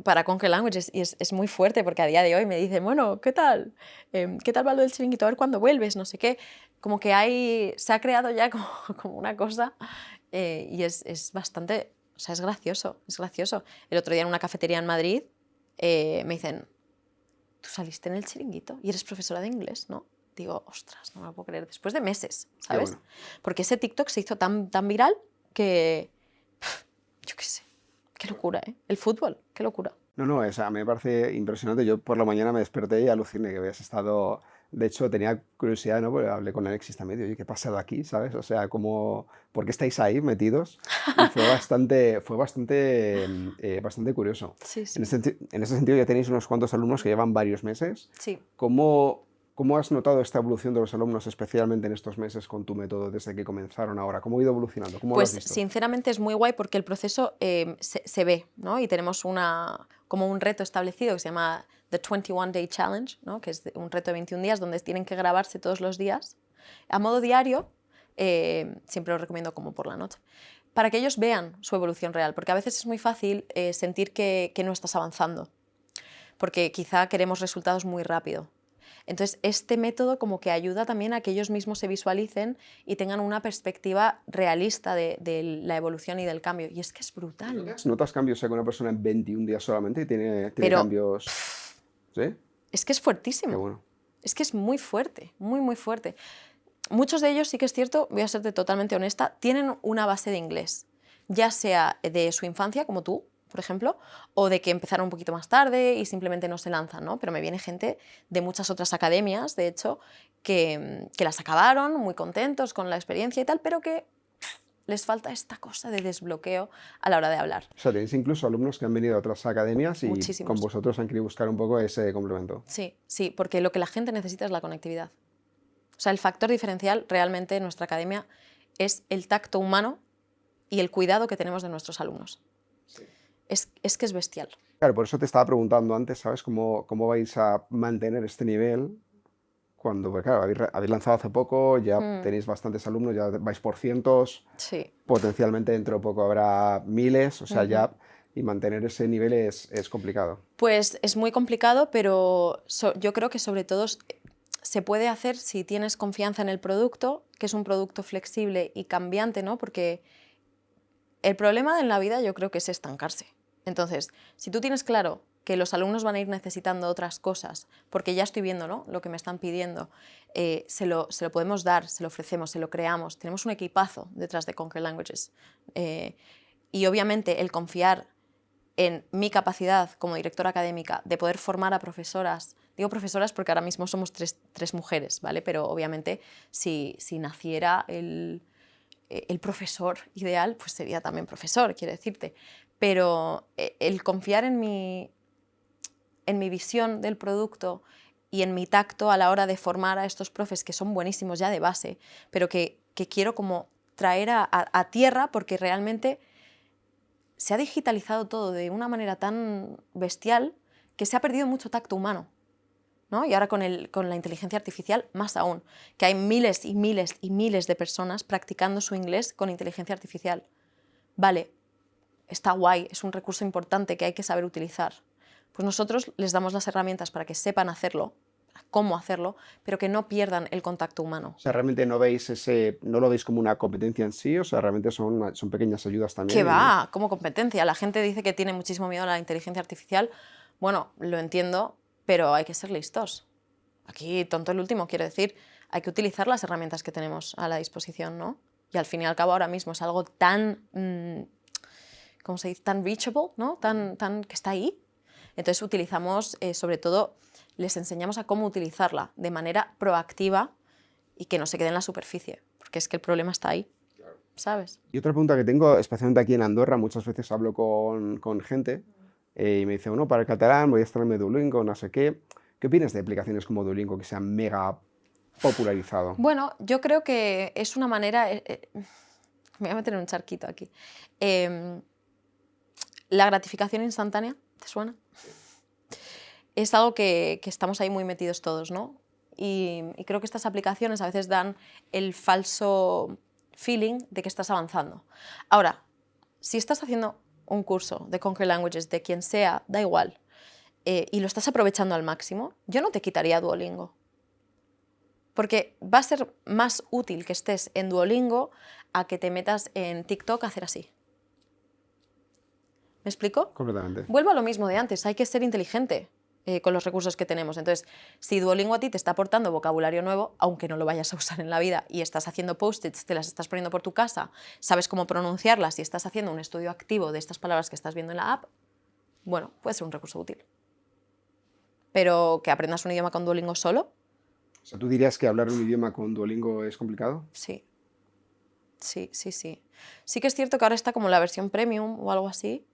para Conquer Languages. Y es muy fuerte porque a día de hoy me dicen, bueno, ¿qué tal? ¿Qué tal va lo del Chiringuito? A ver cuándo vuelves, no sé qué. Como que se ha creado ya como una cosa y es bastante, o sea, es gracioso, es gracioso. El otro día en una cafetería en Madrid me dicen, tú saliste en el Chiringuito y eres profesora de inglés, ¿no? Digo, ostras, no me lo puedo creer. Después de meses, Qué ¿sabes? bueno. Porque ese TikTok se hizo tan viral que, yo qué sé, qué locura, ¿eh? El fútbol, qué locura. No, no, me parece impresionante. Yo por la mañana me desperté y aluciné que habías estado De hecho, tenía curiosidad, ¿no? Porque hablé con Alexis también, digo, oye, ¿qué ha pasado aquí? ¿Sabes? O sea, como, ¿por qué estáis ahí metidos? Y bastante curioso. Sí, En sí. ese sentido ya tenéis unos cuantos alumnos que llevan varios meses. Sí. ¿Cómo has notado esta evolución de los alumnos, especialmente en estos meses con tu método, desde que comenzaron ahora? ¿Cómo ha ido evolucionando? ¿Cómo lo has Pues visto? sinceramente es muy guay porque el proceso se ve, ¿no? Y tenemos como un reto establecido que se llama The 21 Day Challenge, ¿no? Que es un reto de 21 días donde tienen que grabarse todos los días a modo diario, siempre lo recomiendo como por la noche, para que ellos vean su evolución real, porque a veces es muy fácil sentir que no estás avanzando, porque quizá queremos resultados muy rápido. Entonces, este método como que ayuda también a que ellos mismos se visualicen y tengan una perspectiva realista de la evolución y del cambio. Y es que es brutal. ¿Notas cambios con una persona en 21 días solamente y tiene Pero cambios? ¿Sí? es que es Qué fuertísimo. bueno. Es que es muy fuerte, muy, muy fuerte. Muchos de ellos, sí que es cierto, voy a serte totalmente honesta, tienen una base de inglés, ya sea de su infancia, como tú, por ejemplo, o de que empezaron un poquito más tarde y simplemente no se lanzan, ¿no? Pero me viene gente de muchas otras academias, de hecho, que las acabaron muy contentos con la experiencia y tal, pero que les falta esta cosa de desbloqueo a la hora de hablar. O sea, tenéis incluso alumnos que han venido a otras academias y con Muchísimos. vosotros han querido buscar un poco ese complemento. Sí, sí, porque lo que la gente necesita es la conectividad. O sea, el factor diferencial realmente en nuestra academia es el tacto humano y el cuidado que tenemos de nuestros alumnos. Sí. Es que es bestial. Claro, por eso te estaba preguntando antes, ¿sabes? ¿Cómo vais a mantener este nivel cuando, pues claro, habéis lanzado hace poco, ya tenéis bastantes alumnos, ya vais por cientos, Sí. potencialmente dentro de poco habrá miles, o sea, ya, y mantener ese nivel es complicado. Pues es muy complicado, pero yo creo que sobre todo se puede hacer si tienes confianza en el producto, que es un producto flexible y cambiante, ¿no? Porque el problema en la vida yo creo que es estancarse. Entonces, si tú tienes claro que los alumnos van a ir necesitando otras cosas, porque ya estoy viendo, ¿no?, lo que me están pidiendo, se lo podemos dar, se lo ofrecemos, se lo creamos, tenemos un equipazo detrás de Conquer Languages. Y obviamente el confiar en mi capacidad como directora académica de poder formar a profesoras, digo profesoras porque ahora mismo somos tres mujeres, ¿vale? Pero obviamente si naciera el profesor ideal, pues sería también profesor, quiero decirte. Pero el confiar en mi visión del producto y en mi tacto a la hora de formar a estos profes que son buenísimos ya de base, pero que quiero como traer a tierra porque realmente se ha digitalizado todo de una manera tan bestial que se ha perdido mucho tacto humano, ¿no? Y ahora con la inteligencia artificial más aún, que hay miles y miles y miles de personas practicando su inglés con inteligencia artificial. Vale, está guay, es un recurso importante que hay que saber utilizar. Pues nosotros les damos las herramientas para que sepan hacerlo, cómo hacerlo, pero que no pierdan el contacto humano. O sea, realmente no lo veis como una competencia en sí, o sea, realmente son pequeñas ayudas ¿Qué también. va? Como competencia. La gente dice que tiene muchísimo miedo a la inteligencia artificial. Bueno, lo entiendo, pero hay que ser listos. Aquí, tonto el último, quiero decir, hay que utilizar las herramientas que tenemos a la disposición, ¿no? Y al fin y al cabo ahora mismo es algo tan, ¿cómo se dice? Tan reachable, ¿no? Tan que está ahí. Entonces utilizamos, sobre todo, les enseñamos a cómo utilizarla de manera proactiva y que no se quede en la superficie, porque es que el problema está ahí, ¿sabes? Y otra pregunta que tengo, especialmente aquí en Andorra, muchas veces hablo con gente y me dice, bueno, para el catalán voy a estar en Duolingo, no sé qué. ¿Qué opinas de aplicaciones como Duolingo que se han mega popularizado? Bueno, yo creo que es una manera... me voy a meter en un charquito aquí. La gratificación instantánea, ¿te suena? Es algo que estamos ahí muy metidos todos, ¿no? Y creo que estas aplicaciones a veces dan el falso feeling de que estás avanzando. Ahora, si estás haciendo un curso de Conquer Languages, de quien sea, da igual, y lo estás aprovechando al máximo, yo no te quitaría Duolingo. Porque va a ser más útil que estés en Duolingo a que te metas en TikTok a hacer así. ¿Me explico? Completamente. Vuelvo a lo mismo de antes, hay que ser inteligente con los recursos que tenemos. Entonces, si Duolingo a ti te está aportando vocabulario nuevo, aunque no lo vayas a usar en la vida, y estás haciendo post-its, te las estás poniendo por tu casa, sabes cómo pronunciarlas y estás haciendo un estudio activo de estas palabras que estás viendo en la app, bueno, puede ser un recurso útil. Pero que aprendas un idioma con Duolingo solo, O sea, ¿tú dirías que hablar un idioma con Duolingo es complicado? Sí, sí, sí, sí. Sí que es cierto que ahora está como la versión premium o algo así,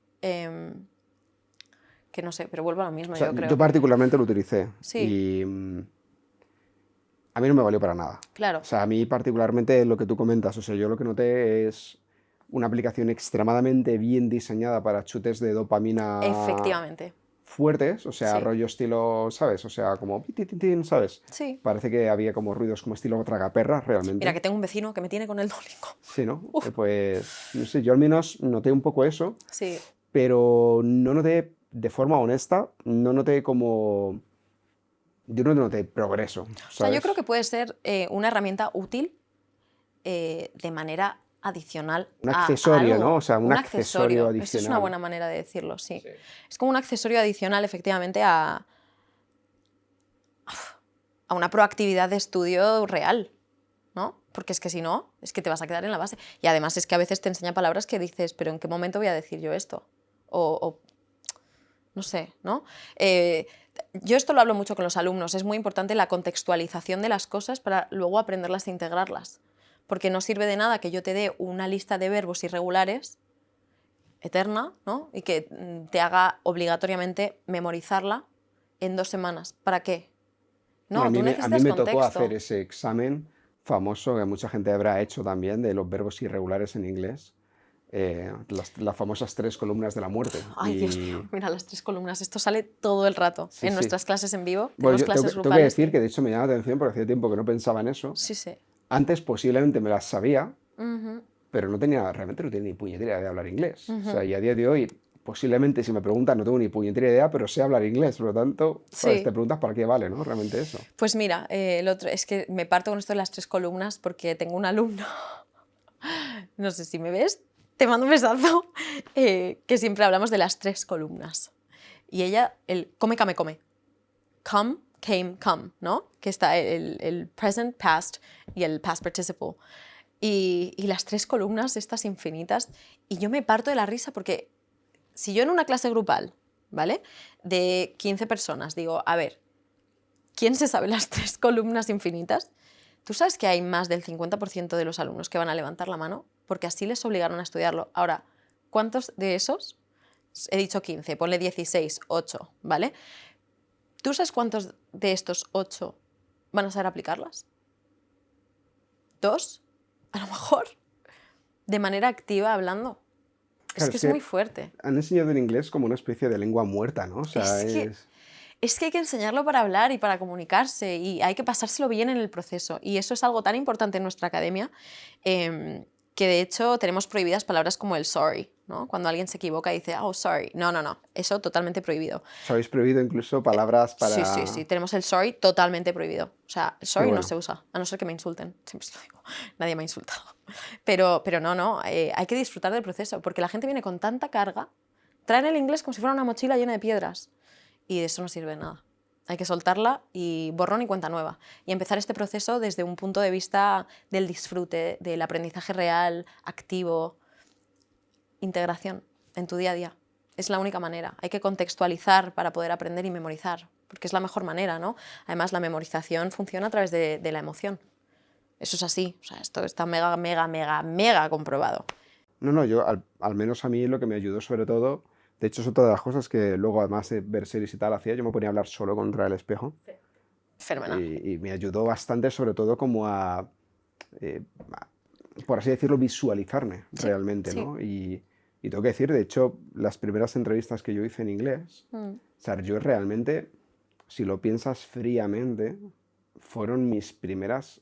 que no sé, pero vuelvo a lo O mismo, sea, yo yo creo que... particularmente lo utilicé Sí, y a mí no me valió para nada. O claro, sea, a mí particularmente lo que tú comentas, o sea, yo lo que noté es una aplicación extremadamente bien diseñada para chutes de dopamina efectivamente, fuertes, o sea, sí, rollo estilo, ¿sabes? O sea, como pititín, ¿sabes? sí. Parece que había como ruidos como estilo tragaperras, Mira, realmente. que tengo un vecino que me tiene con el Duolingo. Sí, ¿no? Uf, Pues, no sé, yo al menos noté un poco eso, sí. pero no noté, de forma honesta, no noté como... Yo no noté progreso, O sea, yo creo ¿sabes? que puede ser una herramienta útil de manera adicional Un a accesorio, ¿no? O algo, sea, un un accesorio accesorio. Esa es una adicional. buena manera de decirlo, sí. Sí. Es como un accesorio adicional, efectivamente, a una proactividad de estudio real, ¿no? Porque es que si no, es que te vas a quedar en la base. Y además es que a veces te enseña palabras que dices, pero ¿en qué momento voy a decir yo esto? O no sé, ¿no? Eh, yo esto lo hablo mucho con los alumnos, es muy importante la contextualización de las cosas para luego aprenderlas e integrarlas. Porque no sirve de nada que yo te dé una lista de verbos irregulares eterna, ¿no? Y que te haga obligatoriamente memorizarla en 2 semanas. ¿Para qué? Bueno, No, tú a mí necesitas me tocó hacer contexto. ese examen famoso que mucha gente habrá hecho también de los verbos irregulares en inglés, las famosas 3 columnas de la muerte. Ay, Dios mío, Y mira las 3 columnas. Esto sale todo el rato sí, en sí. nuestras clases en vivo. Bueno, Tenemos yo clases tengo que grupales decir y... que de hecho me llama la atención porque hacía tiempo que no pensaba en eso. Sí, sí. Antes posiblemente me las sabía, Ujú, pero no tenía, realmente no tenía ni puñetera idea de hablar inglés. O sea, ujú. y a día de hoy, posiblemente si me preguntan no tengo ni puñetera idea, pero sé hablar inglés. Por lo tanto, ¿sabes? Te Sí. preguntas para qué vale, ¿no? Realmente eso. Pues mira, el otro, es que me parto con esto de las 3 columnas porque tengo un alumno, no sé si me ves, te mando un besazo, que siempre hablamos de las 3 columnas. Y ella, el come, come, come. Come, came, come, ¿no? Que está el present, past y el past participle. Y las 3 columnas, estas infinitas, y yo me parto de la risa porque si yo en una clase grupal, ¿vale? De 15 personas digo, a ver, ¿quién se sabe las 3 columnas infinitas? ¿Tú sabes que hay más del 50% de los alumnos que van a levantar la mano? Porque así les obligaron a estudiarlo. Ahora, ¿cuántos de esos? He dicho 15, ponle 16, 8, ¿vale? ¿Tú sabes cuántos de estos 8 van a saber aplicarlas? ¿2? A lo mejor. De manera activa hablando. Es Claro, que es es muy que fuerte. han enseñado el inglés como una especie de lengua muerta, ¿no? O sea, Es que Es que hay que enseñarlo para hablar y para comunicarse y hay que pasárselo bien en el proceso. Y eso es algo tan importante en nuestra academia que de hecho tenemos prohibidas palabras como el sorry, ¿no? Cuando alguien se equivoca y dice, oh, sorry. No, no, no. Eso totalmente prohibido. os habéis prohibido incluso palabras Sí, sí, sí. para... Tenemos el sorry totalmente prohibido. O sea, el Qué sorry no bueno. se usa, a no ser que me insulten. Siempre se lo digo. Nadie me ha insultado. Pero no, no. Hay que disfrutar del proceso porque la gente viene con tanta carga. Traen el inglés como si fuera una mochila llena de piedras. Y de eso no sirve nada. Hay que soltarla y borrón y cuenta nueva. Y empezar este proceso desde un punto de vista del disfrute, del aprendizaje real, activo, integración en tu día a día. Es la única manera. Hay que contextualizar para poder aprender y memorizar, porque es la mejor manera, ¿no? Además, la memorización funciona a través de la emoción. Eso es así. O sea, esto está mega, mega, mega, mega comprobado. No, no, yo al menos a mí lo que me ayudó sobre todo, de hecho es otra de las cosas que luego además de ver series y tal hacía, yo me ponía a hablar solo contra el espejo Fenomenal. y me ayudó bastante sobre todo como eh, por así decirlo, visualizarme Sí, realmente, sí. ¿no? Y tengo que decir, de hecho, las primeras entrevistas que yo hice en inglés, Mm. o sea, yo realmente, si lo piensas fríamente, fueron mis primeras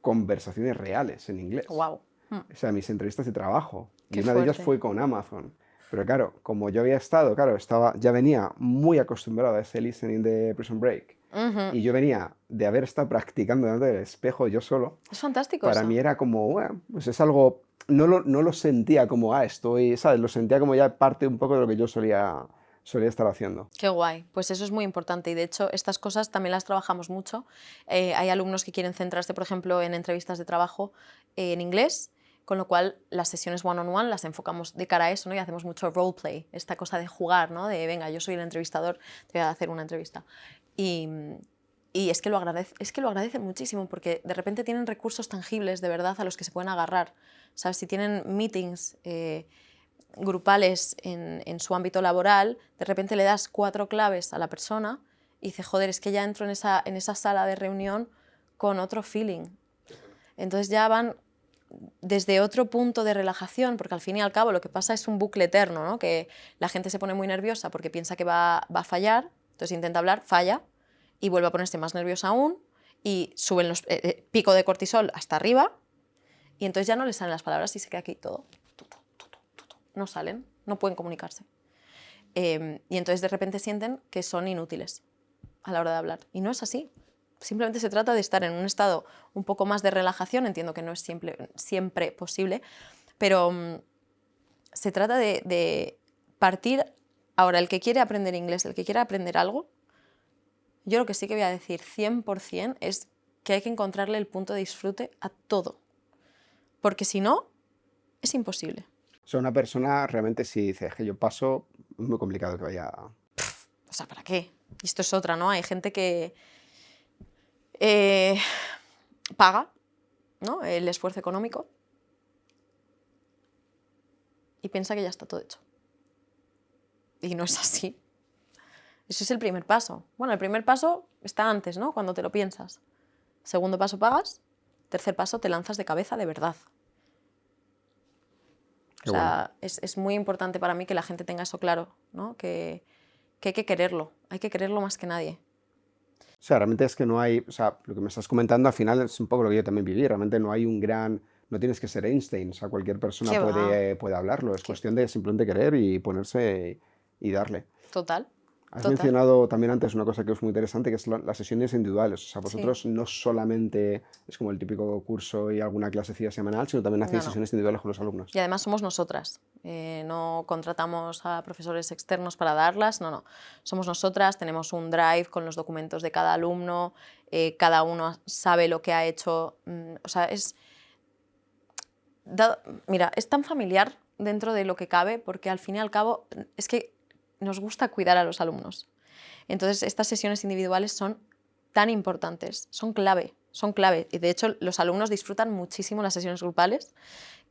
conversaciones reales en inglés. Wow. Mm. O sea, mis entrevistas de trabajo. Y Qué una de ellas fuerte. fue con Amazon. Pero claro, como yo había estado, claro, ya venía muy acostumbrado a ese listening de Prison Break. Ujú. Y yo venía de haber estado practicando delante del espejo yo solo. Es fantástico Para mí eso. era como, bueno, pues es algo, no lo sentía como, estoy, ¿sabes? Lo sentía como ya parte un poco de lo que yo solía estar haciendo. Qué guay, pues eso es muy importante y de hecho estas cosas también las trabajamos mucho. Hay alumnos que quieren centrarse, por ejemplo, en entrevistas de trabajo en inglés, con lo cual las sesiones one-on-one las enfocamos de cara a eso, ¿no? Y hacemos mucho roleplay, esta cosa de jugar, ¿no? De venga, yo soy el entrevistador, te voy a hacer una entrevista. Y, Y es que lo agradecen muchísimo porque de repente tienen recursos tangibles de verdad a los que se pueden agarrar. ¿Sabes? Si tienen meetings grupales en su ámbito laboral, de repente le das 4 claves a la persona y dice, joder, es que ya entro en esa sala de reunión con otro feeling. Entonces ya van desde otro punto de relajación, porque al fin y al cabo lo que pasa es un bucle eterno, ¿no? Que la gente se pone muy nerviosa porque piensa que va a fallar, entonces intenta hablar, falla, y vuelve a ponerse más nerviosa aún, y suben los pico de cortisol hasta arriba, y entonces ya no les salen las palabras y se queda aquí todo. No salen, no pueden comunicarse. Y entonces de repente sienten que son inútiles a la hora de hablar. Y no es así. Simplemente se trata de estar en un estado un poco más de relajación, entiendo que no es siempre posible, pero se trata de partir. Ahora, el que quiere aprender inglés, el que quiere aprender algo, yo lo que sí que voy a decir 100% es que hay que encontrarle el punto de disfrute a todo, porque si no, es imposible. O sea, una persona realmente si dice que yo paso, es muy complicado que vaya... O sea, ¿para qué? Y esto es otra, ¿no? Hay gente que paga, ¿no?, el esfuerzo económico y piensa que ya está todo hecho. Y no es así. Eso es el primer paso. Bueno, el primer paso está antes, ¿no?, cuando te lo piensas. Segundo paso, pagas. Tercer paso, te lanzas de cabeza de verdad. Qué O sea, bueno. es muy importante para mí que la gente tenga eso claro, ¿no? Que hay que quererlo más que nadie. O sea, realmente es que no hay, o sea, lo que me estás comentando al final es un poco lo que yo también viví, realmente no hay un gran, no tienes que ser Einstein, o sea, cualquier persona ¿Qué va? puede hablarlo, es ¿Qué? cuestión de simplemente querer y ponerse y darle. Total, Has total. mencionado también antes una cosa que es muy interesante, que es las sesiones individuales, o sea, Sí. vosotros no solamente es como el típico curso y alguna clasecilla semanal, sino también hacéis No, no. sesiones individuales con los alumnos. Y además somos nosotras. No contratamos a profesores externos para darlas, no, no. Somos nosotras, tenemos un drive con los documentos de cada alumno, cada uno sabe lo que ha hecho. O sea, mira, es tan familiar dentro de lo que cabe, porque al fin y al cabo es que nos gusta cuidar a los alumnos. Entonces, estas sesiones individuales son tan importantes, son clave, son clave. Y de hecho, los alumnos disfrutan muchísimo las sesiones grupales,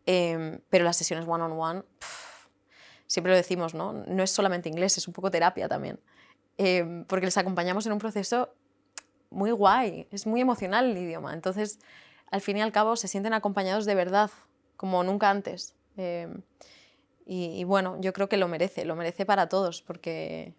pero las sesiones one-on-one, siempre lo decimos, ¿no? No es solamente inglés, es un poco terapia también. Porque les acompañamos en un proceso muy guay, es muy emocional el idioma. Entonces, al fin y al cabo, se sienten acompañados de verdad, como nunca antes. Y bueno, yo creo que lo merece para todos, porque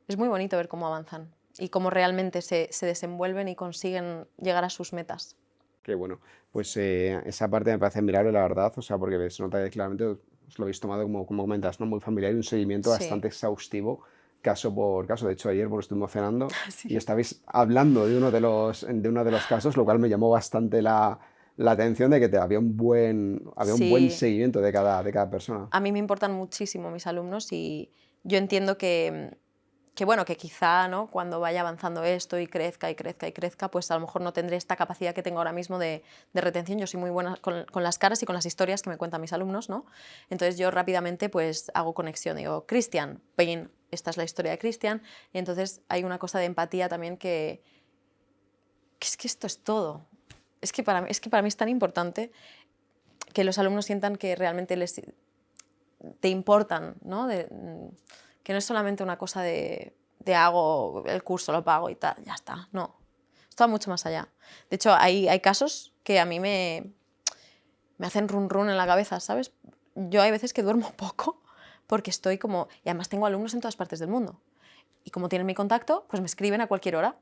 es muy bonito ver cómo avanzan y cómo realmente se desenvuelven y consiguen llegar a sus metas. Qué bueno. Pues esa parte me parece admirable, la verdad, o sea, porque se nota que claramente os lo habéis tomado como comentas, ¿no? Muy familiar y un seguimiento Sí, bastante exhaustivo, caso por caso. De hecho, ayer bueno, estuvimos cenando y sí. estabais hablando de uno de los casos, lo cual me llamó bastante la atención de que había un buen Sí, seguimiento de cada persona. a mí me importan muchísimo mis alumnos y yo entiendo que bueno, que quizá, ¿no?, cuando vaya avanzando esto y crezca y crezca y crezca, pues a lo mejor no tendré esta capacidad que tengo ahora mismo de retención. Yo soy muy buena con las caras y con las historias que me cuentan mis alumnos, ¿no? Entonces yo rápidamente pues hago conexión, digo, Cristian, pin, esta es la historia de Cristian, y entonces hay una cosa de empatía también que es que esto es todo. Es que para mí es tan importante que los alumnos sientan que realmente te importan, ¿no? Que no es solamente una cosa de hago el curso, lo pago y tal, ya está, no. Esto va mucho más allá. De hecho, hay casos que a mí me hacen run run en la cabeza, ¿sabes? Yo hay veces que duermo poco porque estoy como... Y además tengo alumnos en todas partes del mundo. Y como tienen mi contacto, pues me escriben a cualquier hora.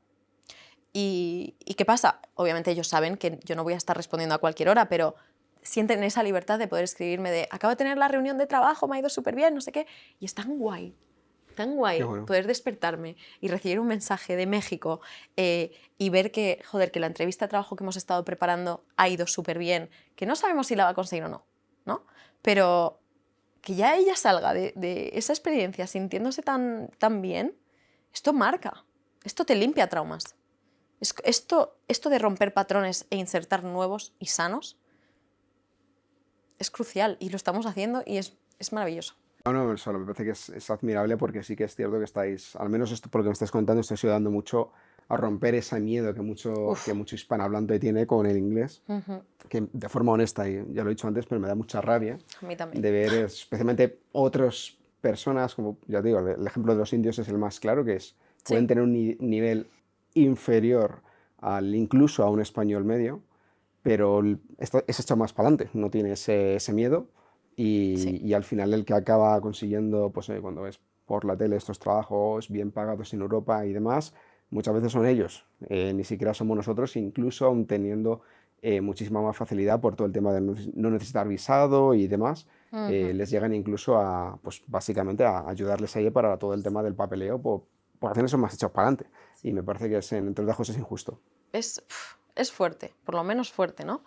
¿Y qué pasa? Obviamente ellos saben que yo no voy a estar respondiendo a cualquier hora, pero sienten esa libertad de poder escribirme de acabo de tener la reunión de trabajo, me ha ido súper bien, no sé qué. Y es tan Qué guay bueno. poder despertarme y recibir un mensaje de México y ver que, joder, que la entrevista de trabajo que hemos estado preparando ha ido súper bien, que no sabemos si la va a conseguir o no, ¿no? Pero que ya ella salga de esa experiencia sintiéndose tan bien, esto marca, esto te limpia traumas. Esto de romper patrones e insertar nuevos y sanos es crucial y lo estamos haciendo y es maravilloso. No, no, me parece que es admirable porque sí que es cierto que estáis, al menos esto por lo que me estás contando, estáis ayudando mucho a romper ese miedo Uf. que mucho hispanohablante tiene con el inglés, Ujú. que de forma honesta, y ya lo he dicho antes, pero me da mucha rabia A mí también. de ver especialmente otras personas, como ya te digo, el ejemplo de los indios es el más claro, que es, pueden Sí, tener un nivel inferior incluso a un español medio, pero esto es echado más para adelante, no tiene ese miedo sí. y al final el que acaba consiguiendo, pues cuando ves por la tele estos trabajos bien pagados en Europa y demás, muchas veces son ellos, ni siquiera somos nosotros, incluso aun teniendo muchísima más facilidad por todo el tema de no necesitar visado y demás, Ujú. les llegan incluso a, pues básicamente a ayudarles ahí para todo el tema del papeleo por hacer eso más echados para adelante. Y me parece que entre otras cosas es injusto. Es fuerte, por lo menos fuerte, ¿no?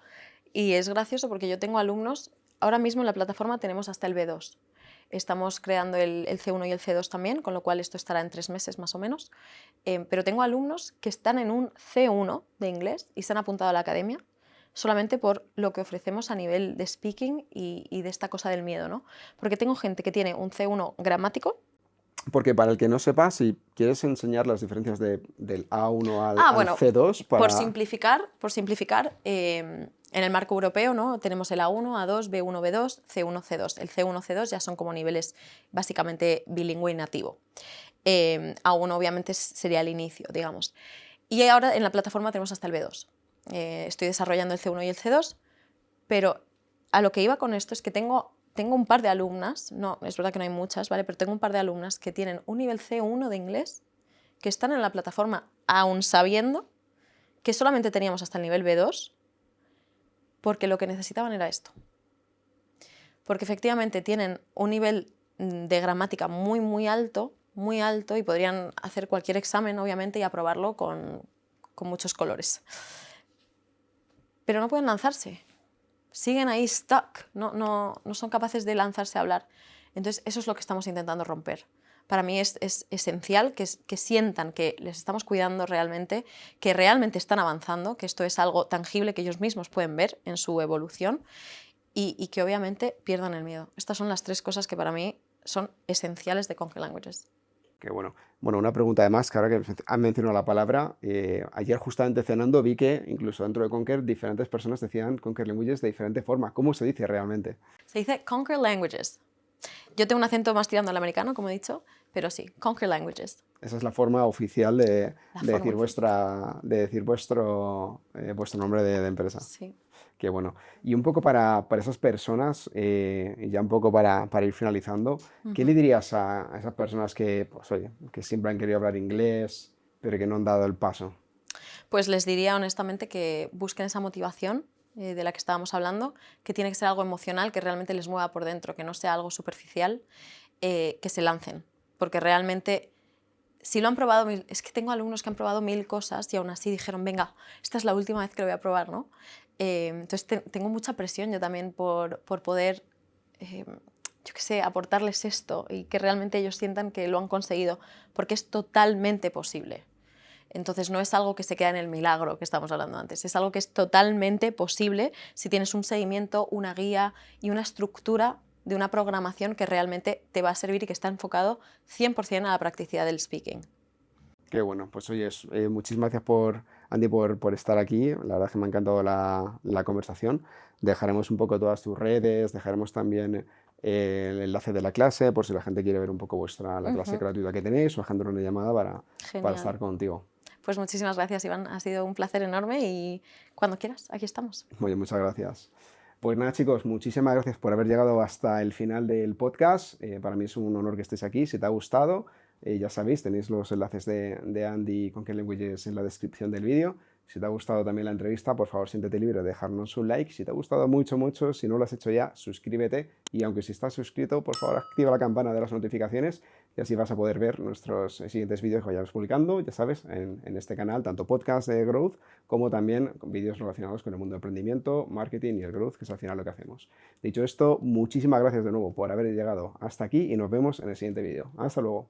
Y es gracioso porque yo tengo alumnos, ahora mismo en la plataforma tenemos hasta el B2. Estamos creando el C1 y el C2 también, con lo cual esto estará en 3 meses más o menos. Pero tengo alumnos que están en un C1 de inglés y se han apuntado a la academia solamente por lo que ofrecemos a nivel de speaking y de esta cosa del miedo, ¿no? Porque tengo gente que tiene un C1 gramático. Porque para el que no sepa, si quieres enseñar las diferencias del A1 al Bueno, C2 para... por simplificar, en el marco europeo, ¿no? Tenemos el A1, A2, B1, B2, C1, C2. El C1, C2 ya son como niveles básicamente bilingüe y nativo. A1 obviamente sería el inicio, digamos. Y ahora en la plataforma tenemos hasta el B2. Estoy desarrollando el C1 y el C2, pero a lo que iba con esto es que tengo un par de alumnas, no, es verdad que no hay muchas, ¿vale? Pero tengo un par de alumnas que tienen un nivel C1 de inglés, que están en la plataforma aún sabiendo que solamente teníamos hasta el nivel B2, porque lo que necesitaban era esto. Porque efectivamente tienen un nivel de gramática muy alto, y podrían hacer cualquier examen, obviamente, y aprobarlo con muchos colores. Pero no pueden lanzarse. Siguen ahí stuck, no son capaces de lanzarse a hablar. Entonces, eso es lo que estamos intentando romper. Para mí es esencial que sientan que les estamos cuidando realmente, que realmente están avanzando, que esto es algo tangible que ellos mismos pueden ver en su evolución y que obviamente pierdan el miedo. Estas son las 3 cosas que para mí son esenciales de Conquer Languages. Que bueno. Bueno, una pregunta además, que ahora que han mencionado la palabra, ayer justamente cenando vi que incluso dentro de Conquer diferentes personas decían Conquer Languages de diferente forma. ¿Cómo se dice realmente? Se dice Conquer Languages. Yo tengo un acento más tirando al americano, como he dicho, pero sí, Conquer Languages, Esa es la forma oficial la de forma decir oficial. vuestro nombre de empresa. Sí. Qué bueno. Y un poco para esas personas, y ya un poco para ir finalizando, ¿qué le Ujú. dirías a esas personas que, pues, oye, que siempre han querido hablar inglés, pero que no han dado el paso? Pues les diría honestamente que busquen esa motivación de la que estábamos hablando, que tiene que ser algo emocional, que realmente les mueva por dentro, que no sea algo superficial, que se lancen. Porque realmente, si lo han probado, es que tengo alumnos que han probado 1000 cosas y aún así dijeron, venga, esta es la última vez que lo voy a probar, ¿no? Entonces tengo mucha presión yo también por poder, yo qué sé, aportarles esto y que realmente ellos sientan que lo han conseguido, porque es totalmente posible. Entonces no es algo que se queda en el milagro que estamos hablando antes, es algo que es totalmente posible si tienes un seguimiento, una guía y una estructura de una programación que realmente te va a servir y que está enfocado 100% a la practicidad del speaking. Qué bueno, pues oye, muchísimas gracias Andy, por estar aquí. La verdad es que me ha encantado la conversación. Dejaremos un poco todas tus redes, dejaremos también el enlace de la clase por si la gente quiere ver un poco la clase Ujú. gratuita que tenéis o agendar una llamada para Genial. estar contigo. Pues muchísimas gracias, Iván. Ha sido un placer enorme y cuando quieras, aquí estamos. Oye, muchas gracias. Pues nada, chicos, muchísimas gracias por haber llegado hasta el final del podcast. Para mí es un honor que estéis aquí. Si te ha gustado, ya sabéis, tenéis los enlaces de Andy con qué Languages en la descripción del vídeo. Si te ha gustado también la entrevista, por favor, siéntete libre de dejarnos un like. Si te ha gustado mucho, mucho, si no lo has hecho ya, suscríbete. Y aunque si estás suscrito, por favor, activa la campana de las notificaciones y así vas a poder ver nuestros siguientes vídeos que vayamos publicando, ya sabes, en este canal, tanto podcast de Growth como también vídeos relacionados con el mundo del emprendimiento, marketing y el growth, que es al final lo que hacemos. Dicho esto, muchísimas gracias de nuevo por haber llegado hasta aquí y nos vemos en el siguiente vídeo. Hasta luego.